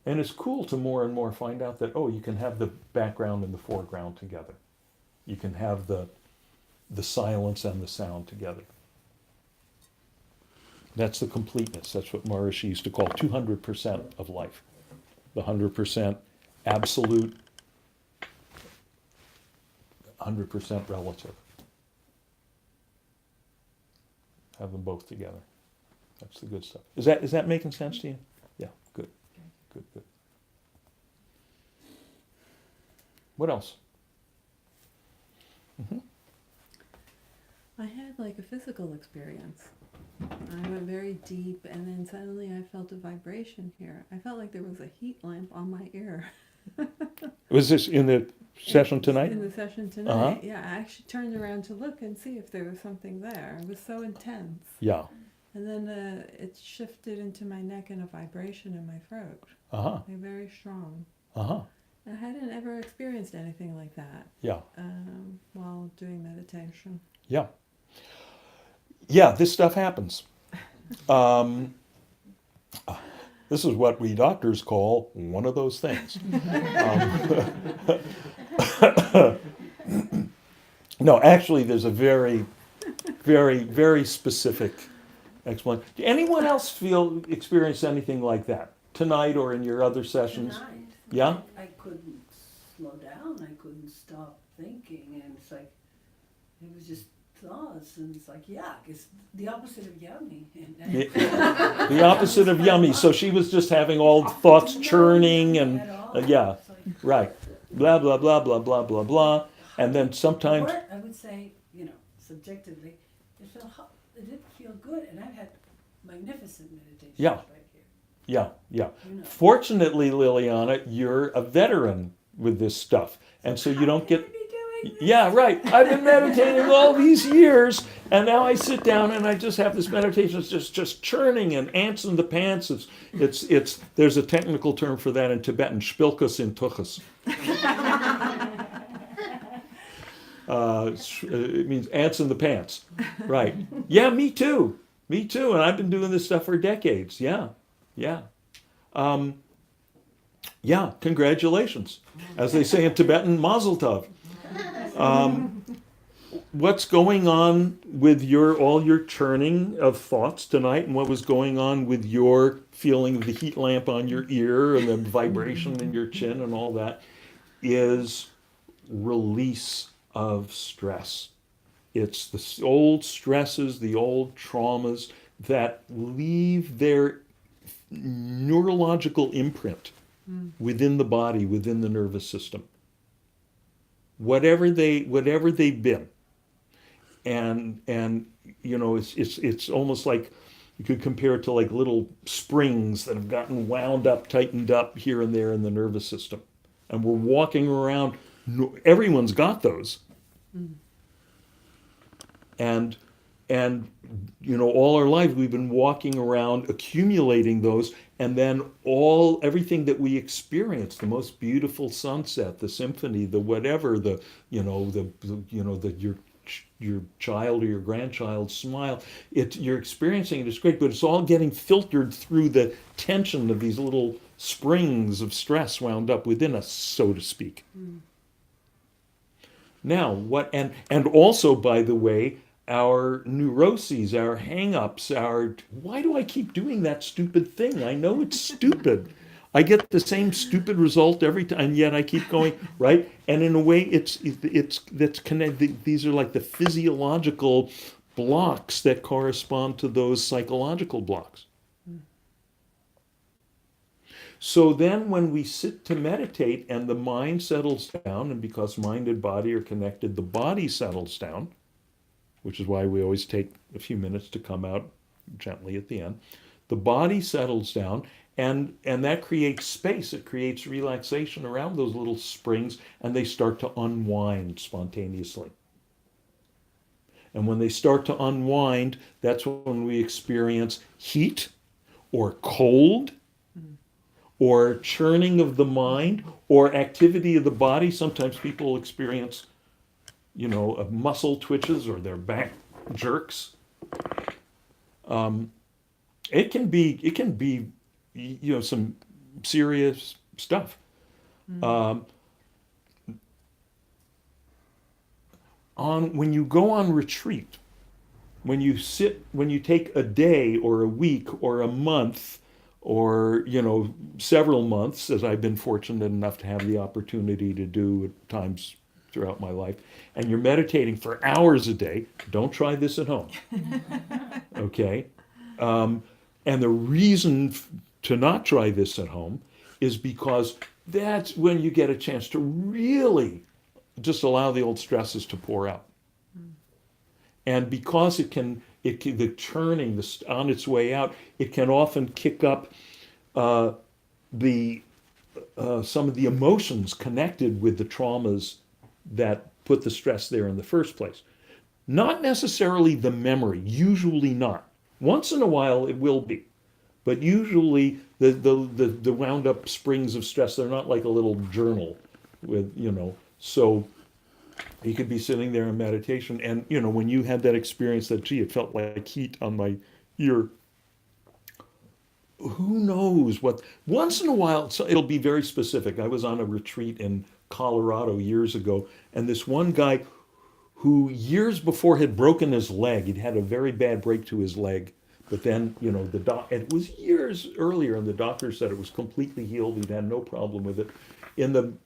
And it's cool to more and more find out that, you can have the background and the foreground together. You can have the silence and the sound together. That's the completeness. That's what Maharishi used to call 200% of life. The 100% absolute, 100% relative. Have them both together. That's the good stuff. Is that making sense to you? Yeah, good. Good. What else? Mm-hmm. I had like a physical experience. I went very deep, and then suddenly I felt a vibration here. I felt like there was a heat lamp on my ear. Was this in the session tonight? In the session tonight, Uh-huh. yeah. I actually turned around to look and see if there was something there. It was so intense. Yeah. And then it shifted into my neck and a vibration in my throat. Uh-huh. Like very strong. Uh-huh. I hadn't ever experienced anything like that Yeah. while doing meditation. Yeah. Yeah, this stuff happens. This is what we doctors call one of those things. No, actually, there's a very, very, very specific explanation. Did anyone else experience anything like that tonight or in your other sessions? Tonight, Yeah? I couldn't slow down. I couldn't stop thinking, and it's like it was just thoughts, and it's like it's the opposite of yummy. The opposite of yummy. So she was just having all thoughts churning and yeah, It's like, right. Blah blah blah blah blah blah blah. And then sometimes or I would say, subjectively, it did feel good, and I've had magnificent meditations Yeah. right here. yeah. You know. Fortunately, Liliana, you're a veteran with this stuff. And so you don't get yeah, right. I've been meditating all these years, and now I sit down and I just have this meditation. It's just churning and ants in the pants. It's there's a technical term for that in Tibetan, spilkus in tuchus. It means ants in the pants. Right. Yeah, me too. And I've been doing this stuff for decades. Yeah. Yeah, congratulations. As they say in Tibetan, mazel tov. What's going on with all your churning of thoughts tonight, and what was going on with your feeling of the heat lamp on your ear and the vibration in your chin and all that is release of stress. It's the old stresses, the old traumas that leave their neurological imprint within the body, within the nervous system. Whatever they've been, and it's almost like you could compare it to like little springs that have gotten wound up, tightened up here and there in the nervous system, and we're walking around. Everyone's got those, and all our life we've been walking around accumulating those, and then everything that we experience, the most beautiful sunset, the symphony, the whatever, your child or your grandchild's smile, you're experiencing it, it's great, but it's all getting filtered through the tension of these little springs of stress wound up within us, so to speak. Now, and also, by the way, our neuroses, our hang-ups, why do I keep doing that stupid thing? I know it's stupid. I get the same stupid result every time, and yet I keep going, right? And in a way, that's connected. These are like the physiological blocks that correspond to those psychological blocks. So then when we sit to meditate and the mind settles down, and because mind and body are connected, the body settles down, which is why we always take a few minutes to come out gently at the end. The body settles down, and that creates space. It creates relaxation around those little springs, and they start to unwind spontaneously. And when they start to unwind, that's when we experience heat or cold or churning of the mind or activity of the body. Sometimes people experience, muscle twitches or their back jerks. It can be, some serious stuff. When you go on retreat, when you take a day or a week or a month or, several months, as I've been fortunate enough to have the opportunity to do at times throughout my life, and you're meditating for hours a day, don't try this at home. Okay? And the reason to not try this at home is because that's when you get a chance to really just allow the old stresses to pour out. And because the churning on its way out, it can often kick up some of the emotions connected with the traumas that put the stress there in the first place. Not necessarily the memory, usually not. Once in a while it will be, but usually the wound up springs of stress, they're not like a little journal with, so you could be sitting there in meditation and, when you had that experience that, gee, it felt like heat on my ear, who knows what, once in a while, so it'll be very specific. I was on a retreat in Colorado years ago, and this one guy who years before had broken his leg, he'd had a very bad break to his leg, but then, it was years earlier, and the doctor said it was completely healed, he'd had no problem with it.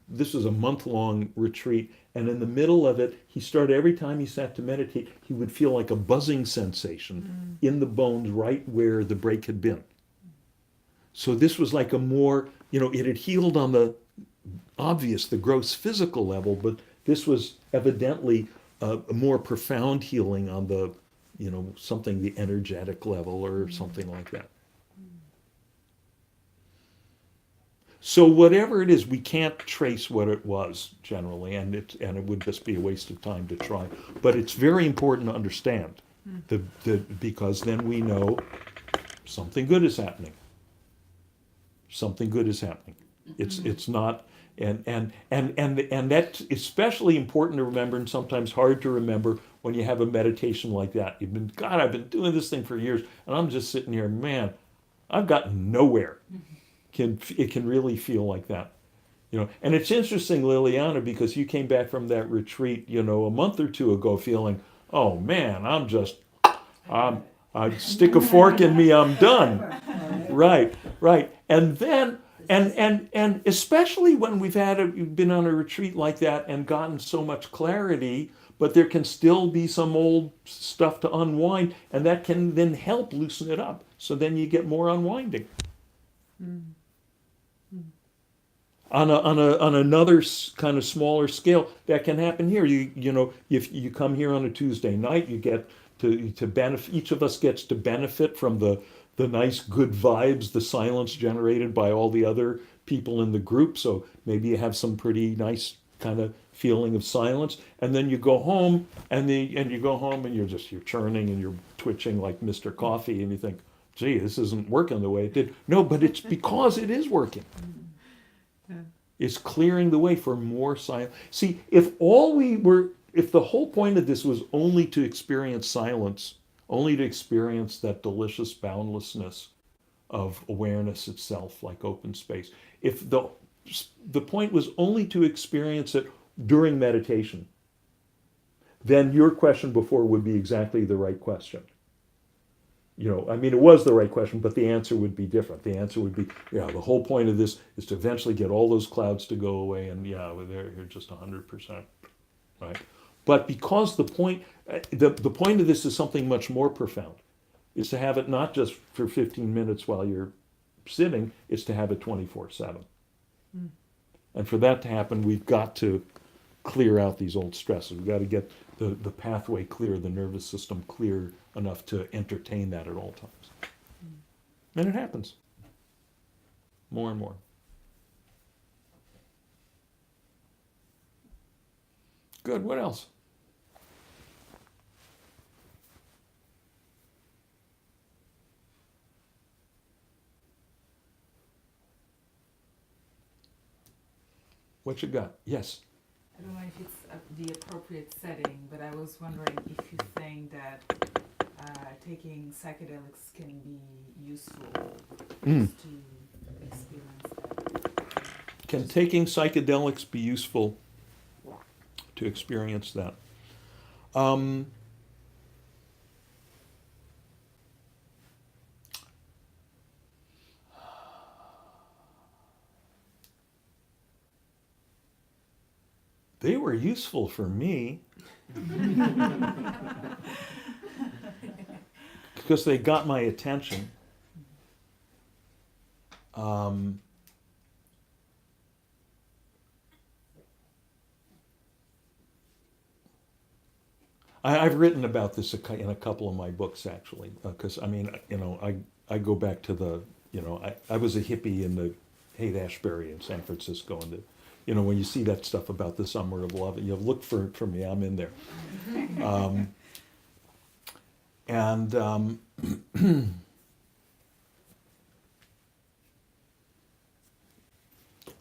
This was a month-long retreat, and in the middle of it, he started, every time he sat to meditate, he would feel like a buzzing sensation in the bones right where the break had been. So this was like a more, it had healed on the obvious, the gross physical level, but this was evidently a more profound healing on the, something, the energetic level or something like that. So whatever it is, we can't trace what it was generally, and it would just be a waste of time to try. But it's very important to understand because then we know something good is happening. Something good is happening. It's not, and that's especially important to remember, and sometimes hard to remember when you have a meditation like that. I've been doing this thing for years, and I'm just sitting here, man, I've gotten nowhere. It can really feel like that, And it's interesting, Liliana, because you came back from that retreat, a month or two ago, feeling, oh man, I stick a fork in me, I'm done. Right. And then, and especially when we've been on a retreat like that and gotten so much clarity, but there can still be some old stuff to unwind, and that can then help loosen it up. So then you get more unwinding. On another kind of smaller scale, that can happen here. If you come here on a Tuesday night, you get to benefit. Each of us gets to benefit from the nice good vibes, the silence generated by all the other people in the group. So maybe you have some pretty nice kind of feeling of silence, and then you go home, and you're churning and you're twitching like Mr. Coffee, and you think, gee, this isn't working the way it did. No, but it's because it is working. Yeah. It's clearing the way for more silence. See, if the whole point of this was only to experience silence, only to experience that delicious boundlessness of awareness itself, like open space, if the point was only to experience it during meditation, then your question before would be exactly the right question. You know, I mean, it was the right question, but the answer would be different. The answer would be, yeah, the whole point of this is to eventually get all those clouds to go away, and yeah, they're just 100%, right? But because the point of this is something much more profound, is to have it not just for 15 minutes while you're sitting, it's to have it 24/7. And for that to happen, we've got to clear out these old stresses. We've got to get the pathway clear, the nervous system clear enough to entertain that at all times. And it happens more and more. Good. What else? What you got? Yes. I don't know if it's the appropriate setting, but I was wondering if you think that taking psychedelics can be useful just to experience that. Can taking psychedelics be useful to experience that? They were useful for me because they got my attention. I've written about this in a couple of my books, actually, because I mean, you know, I go back to the, you know, I was a hippie in the Haight-Ashbury in San Francisco, and you know, when you see that stuff about the summer of love, you look for me. I'm in there.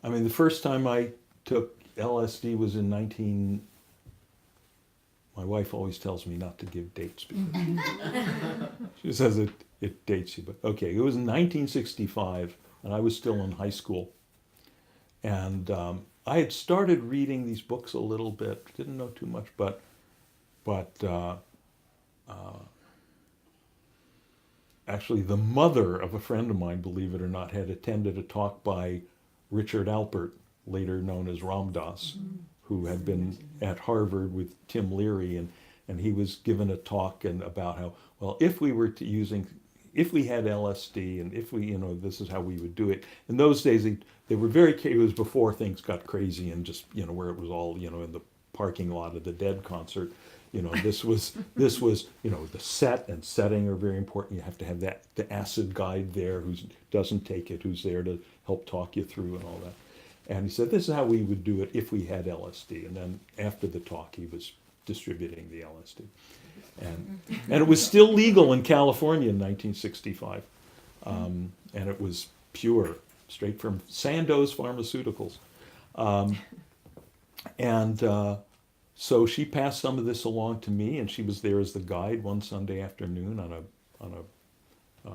I mean, the first time I took LSD was in my wife always tells me not to give dates because she says it dates you. But okay, it was in 1965, and I was still in high school. And I had started reading these books a little bit, didn't know too much, but actually the mother of a friend of mine, believe it or not, had attended a talk by Richard Alpert, later known as Ram Dass, who had been at Harvard with Tim Leary, and he was given a talk about how, well, if we had LSD and if we, you know, this is how we would do it. In those days, they were it was before things got crazy and just, you know, where it was all, you know, in the parking lot of the Dead concert. You know, this was, you know, the set and setting are very important. You have to have the acid guide there who doesn't take it, who's there to help talk you through and all that. And he said, this is how we would do it if we had LSD. And then after the talk, he was distributing the LSD. And it was still legal in California in 1965. And it was pure, straight from Sandoz Pharmaceuticals. So she passed some of this along to me, and she was there as the guide one Sunday afternoon on a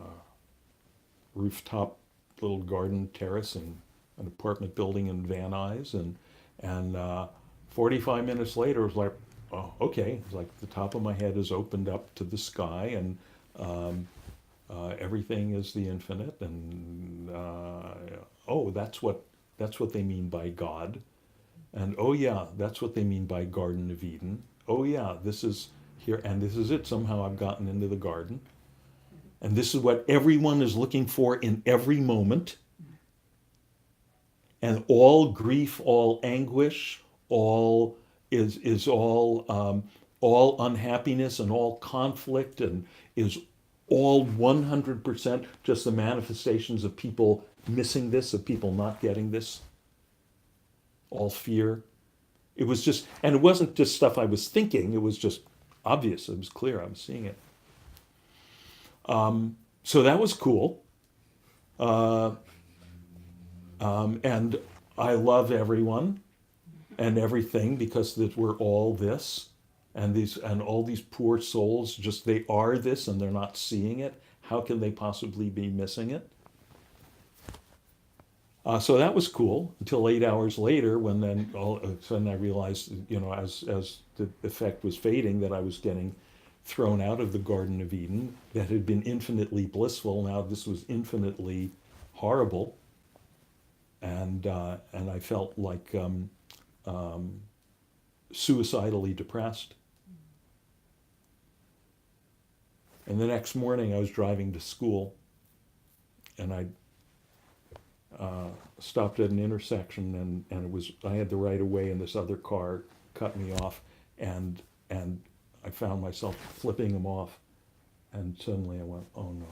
rooftop little garden terrace in an apartment building in Van Nuys. And 45 minutes later, it was like, oh, okay. It's like the top of my head is opened up to the sky, and everything is the infinite. And oh, that's what they mean by God. And oh yeah, that's what they mean by Garden of Eden. Oh yeah, this is here, and this is it. Somehow I've gotten into the garden, and this is what everyone is looking for in every moment. And all grief, all anguish, all unhappiness and all conflict, and is all 100% just the manifestations of people missing this, of people not getting this. All fear. It was just, and it wasn't just stuff I was thinking, it was just obvious, it was clear, I was seeing it. So that was cool. And I love everyone and everything because we're all this, and all these poor souls, just they are this and they're not seeing it. How can they possibly be missing it? So that was cool until 8 hours later, when then all of a sudden I realized, you know, as the effect was fading, that I was getting thrown out of the Garden of Eden that had been infinitely blissful. Now this was infinitely horrible, and I felt like suicidally depressed. And the next morning, I was driving to school, and I stopped at an intersection, and it was I had the right of way, and this other car cut me off, and I found myself flipping him off, and suddenly I went, oh no.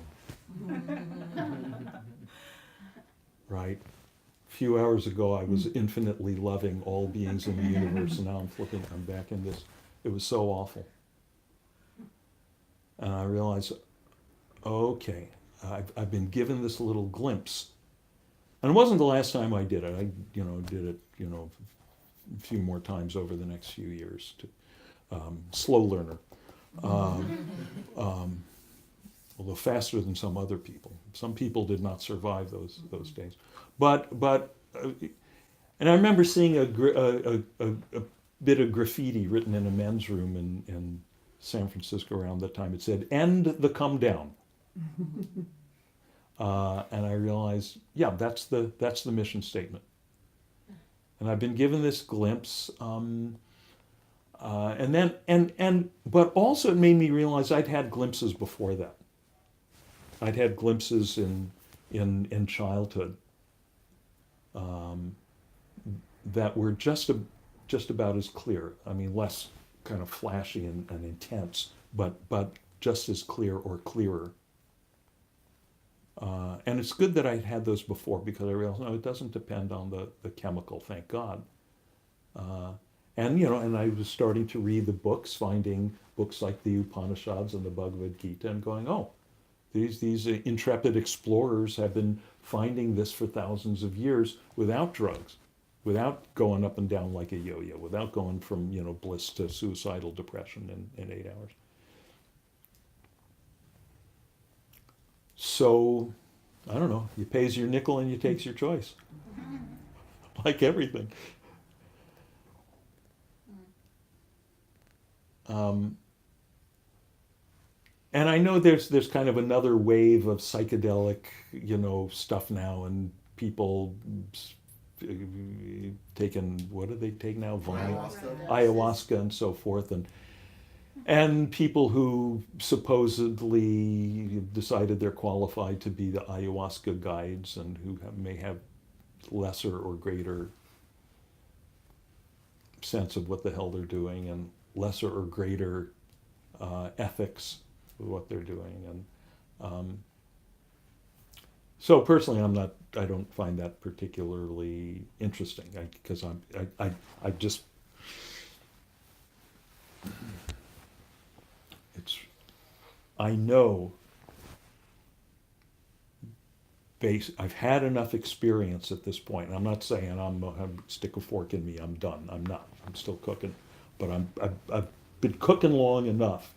Right? A few hours ago, I was infinitely loving all beings in the universe, and now I'm back in this. It was so awful. And I realized, okay, I've been given this little glimpse. And it wasn't the last time I did it. I, did it, a few more times over the next few years. Slow learner. Although faster than some other people. Some people did not survive those days. But and I remember seeing a bit of graffiti written in a men's room in San Francisco around that time. It said, "End the come down." And I realized, yeah, that's the mission statement. And I've been given this glimpse, but also it made me realize I'd had glimpses before that. I'd had glimpses in childhood that were just about as clear. I mean, less kind of flashy and intense, but just as clear or clearer. And it's good that I had those before, because I realized, no, it doesn't depend on the chemical, thank God. And I was starting to read the books, finding books like the Upanishads and the Bhagavad Gita, and going, oh, these intrepid explorers have been finding this for thousands of years without drugs, without going up and down like a yo-yo, without going from bliss to suicidal depression in 8 hours. So, I don't know, you pays your nickel and you takes your choice. Like everything. And I know there's kind of another wave of psychedelic, stuff now, and people taking, what do they take now? Ayahuasca and so forth, and people who supposedly decided they're qualified to be the ayahuasca guides, and who may have lesser or greater sense of what the hell they're doing, and lesser or greater ethics with what they're doing. And so personally, I don't find that particularly interesting, because I just, I know I've had enough experience at this point, and I'm not saying I'm stick a fork in me, I'm done. I'm not. I'm still cooking, but I've been cooking long enough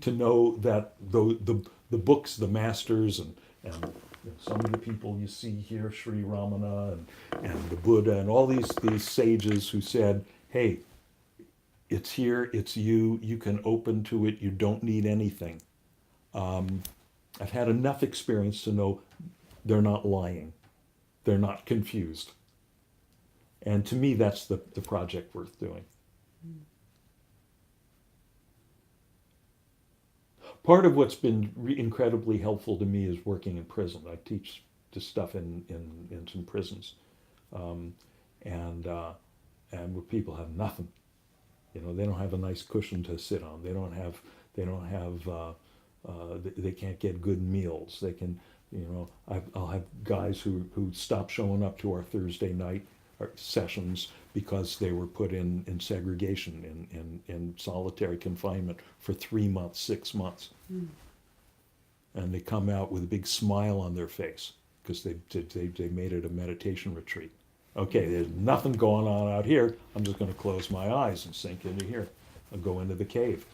to know that the books, the masters, and some of the people you see here, Sri Ramana and the Buddha, and all these sages who said, hey, it's here, it's you can open to it, you don't need anything. I've had enough experience to know they're not lying. They're not confused. And to me, that's the project worth doing. Part of what's been incredibly helpful to me is working in prison. I teach this stuff in some prisons. And where people have nothing. They don't have a nice cushion to sit on. They can't get good meals. They can, I'll have guys who stop showing up to our Thursday night sessions because they were put in segregation, in solitary confinement for 3 months, 6 months. And they come out with a big smile on their face because they made it a meditation retreat. Okay, there's nothing going on out here. I'm just going to close my eyes and sink into here. I'll go into the cave.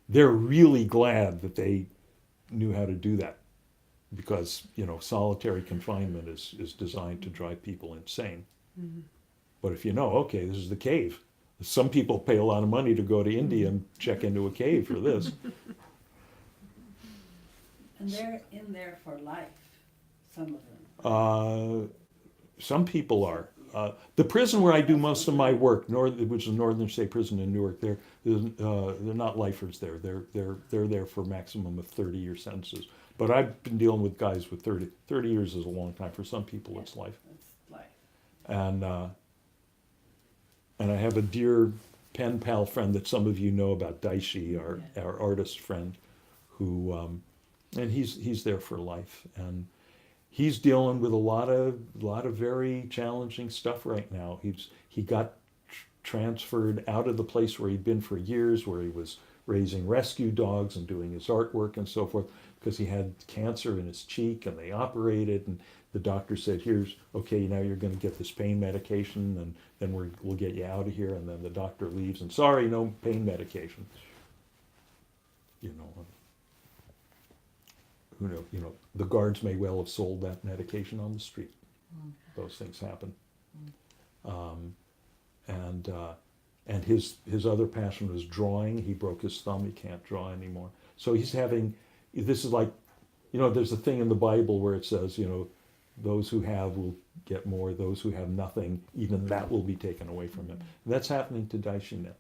They're really glad that they knew how to do that, because solitary confinement is designed to drive people insane. Mm-hmm. But if okay, this is the cave. Some people pay a lot of money to go to India and check into a cave for this. And they're in there for life, some of them. Some people are. The prison where I do most of my work, which is Northern State Prison in Newark, they're not lifers there. They're there for a maximum of 30-year sentences. But I've been dealing with guys with 30 years is a long time. For some people, it's life. That's life. And I have a dear pen pal friend that some of you know about, Daishi, our artist friend, who and he's there for life, and he's dealing with a lot of very challenging stuff right now. He got transferred out of the place where he'd been for years, where he was raising rescue dogs and doing his artwork and so forth, because he had cancer in his cheek, and they operated, and the doctor said, okay, now you're going to get this pain medication, and then we'll get you out of here. And then the doctor leaves, and sorry, no pain medication. You know, who knows? You know, the guards may well have sold that medication on the street. Those things happen. And his other passion was drawing. He broke his thumb. He can't draw anymore. So he's having. This is like, you know, there's a thing in the Bible where it says, you know, those who have will get more. Those who have nothing, even that will be taken away from him. And that's happening to Daishi now.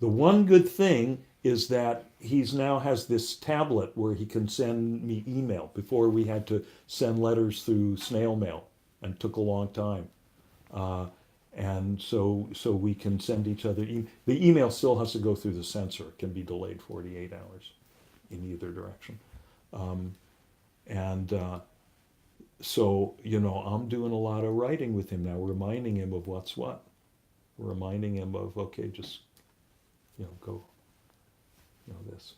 The one good thing is that he's now has this tablet where he can send me email. Before we had to send letters through snail mail, and it took a long time. And so we can send each other. The email still has to go through the censor. It can be delayed 48 hours in either direction. So, you know, I'm doing a lot of writing with him now, reminding him of what's what. Reminding him of, okay, just, you know, go, you know, this.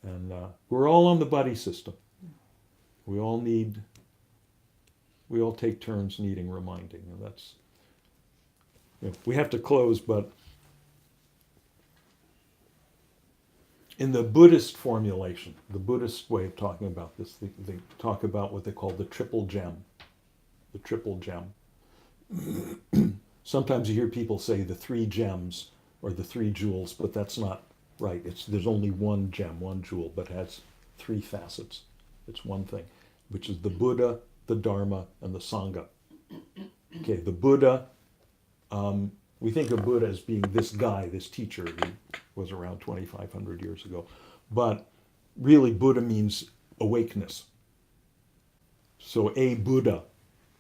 And we're all on the buddy system. We all take turns needing reminding, and that's, you know, we have to close, but in the Buddhist formulation, the Buddhist way of talking about this, they talk about what they call the triple gem. The triple gem. Sometimes you hear people say the 3 gems or the 3 jewels, but that's not right. There's only one gem, one jewel, but has 3 facets. It's one thing, which is the Buddha, the Dharma, and the Sangha. Okay, the Buddha, we think of Buddha as being this guy, this teacher who was around 2,500 years ago. But really, Buddha means awakeness. So a Buddha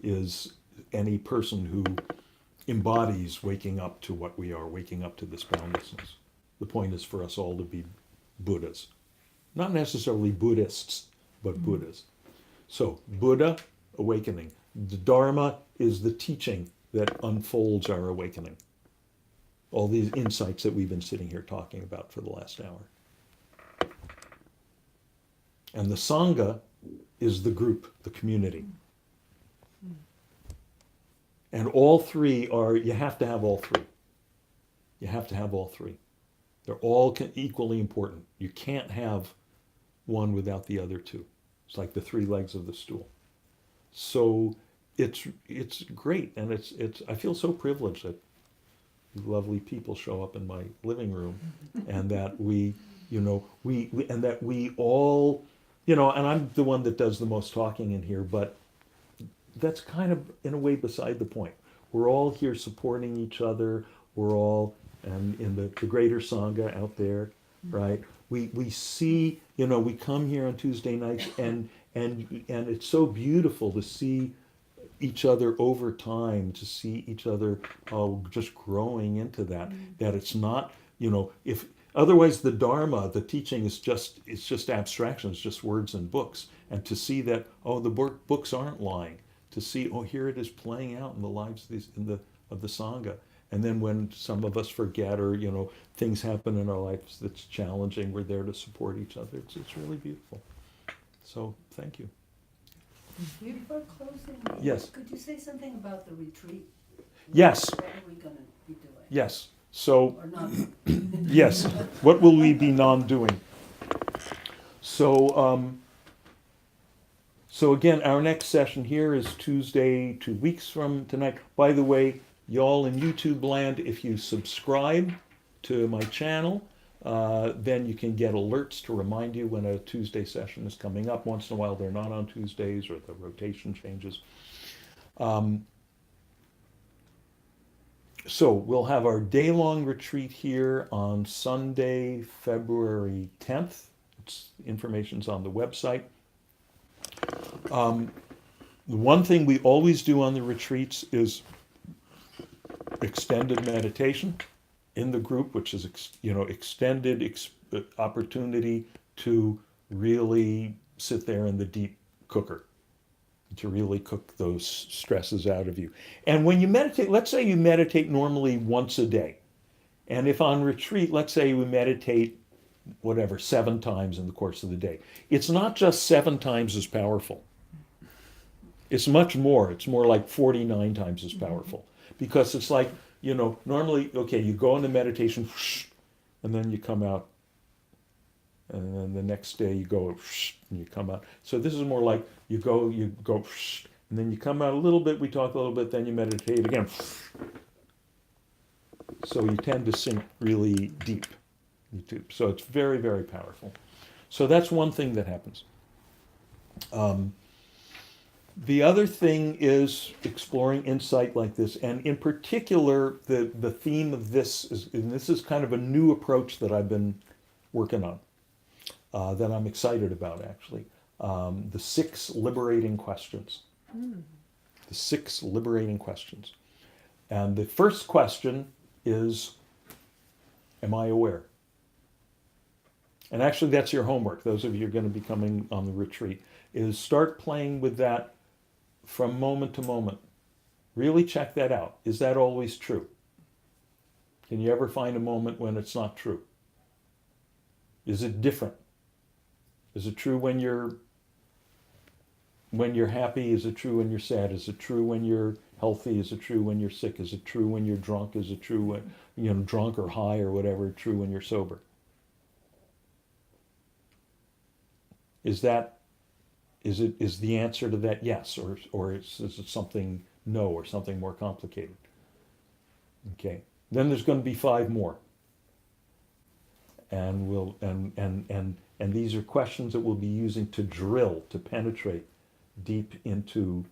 is any person who embodies waking up to what we are, waking up to this boundlessness. The point is for us all to be Buddhas. Not necessarily Buddhists, but Buddhas. So Buddha, awakening. The Dharma is the teaching that unfolds our awakening. All these insights that we've been sitting here talking about for the last hour. And the Sangha is the group, the community. And all 3 are, you have to have all 3. You have to have all 3. They're all equally important. You can't have one without the other 2. It's like the 3 legs of the stool. So it's great, and it's I feel so privileged that lovely people show up in my living room, and that we all, you know, and I'm the one that does the most talking in here, but that's kind of in a way beside the point. We're all here supporting each other. We're all, and in the greater Sangha out there, right? We see, you know, we come here on Tuesday nights, and it's so beautiful to see each other over time, to see each other just growing into that. That it's not, you know, if otherwise the Dharma, the teaching is just abstraction, it's just words and books. And to see that, the books aren't lying. To see, here it is playing out in the lives of the Sangha. And then when some of us forget, or, you know, things happen in our lives that's challenging, we're there to support each other. It's really beautiful. So thank you. Before closing, Yes. could you say something about the retreat? Yes. What are we going to be doing? Yes. So Or not? yes. What will we be non-doing? So so again, our next session here is Tuesday, 2 weeks from tonight. By the way, y'all in YouTube land, if you subscribe to my channel, then you can get alerts to remind you when a Tuesday session is coming up. Once in a while, they're not on Tuesdays or the rotation changes. So we'll have our day-long retreat here on Sunday, February 10th. Information's on the website. The one thing we always do on the retreats is extended meditation in the group, which is extended opportunity to really sit there in the deep cooker, to really cook those stresses out of you. And when you meditate, let's say you meditate normally once a day, and if on retreat, let's say we meditate 7 times in the course of the day, it's not just 7 times as powerful. It's much more. It's more like 49 times as powerful, because it's like, normally, okay, you go into meditation, and then you come out, and then the next day you go, and you come out. So this is more like you go, and then you come out a little bit, we talk a little bit, then you meditate again. So you tend to sink really deep. So it's very, very powerful. So that's one thing that happens. The other thing is exploring insight like this, and in particular, the theme of this is, and this is kind of a new approach that I've been working on, that I'm excited about actually. The 6 liberating questions. The 6 liberating questions. And the first question is, am I aware? And actually that's your homework, those of you who are going to be coming on the retreat, is start playing with that from moment to moment. Really check that out. Is that always true? Can you ever find a moment when it's not true? Is it different? Is it true when you're happy? Is it true when you're sad? Is it true when you're healthy? Is it true when you're sick? Is it true when you're drunk? Is it true when, drunk or high or whatever, true when you're sober? Is the answer to that yes, or is it something no, or something more complicated? Okay. Then there's going to be 5 more. And and these are questions that we'll be using to drill, to penetrate deep into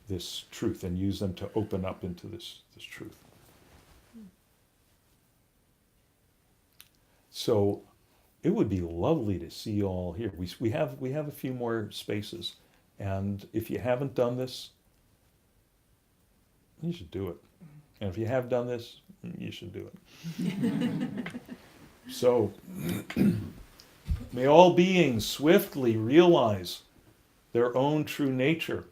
this truth, and use them to open up into this truth. So it would be lovely to see you all here. We have a few more spaces, and if you haven't done this, you should do it. And if you have done this, you should do it. So, may all beings swiftly realize their own true nature.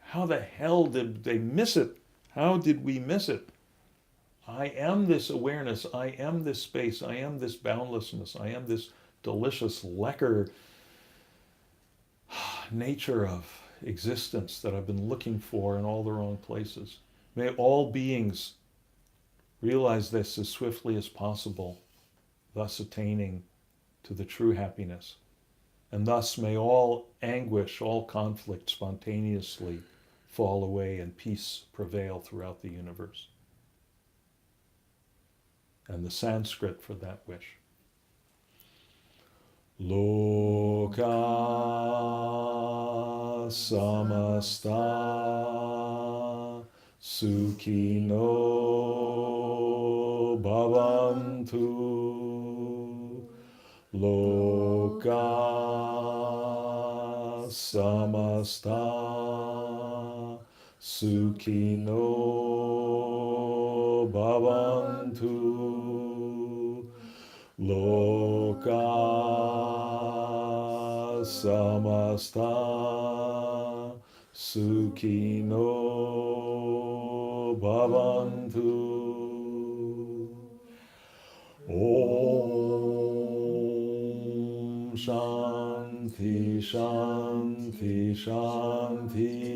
How the hell did they miss it? How did we miss it? I am this awareness, I am this space, I am this boundlessness, I am this delicious, lekker nature of existence that I've been looking for in all the wrong places. May all beings realize this as swiftly as possible, thus attaining to the true happiness. And thus may all anguish, all conflict spontaneously fall away and peace prevail throughout the universe. And the Sanskrit for that wish. Loka samasta sukhino bhavantu. Loka samasta sukhino bhavantu. Loka samasta sukhino bhavantu. Om Shanti Shanti Shanti.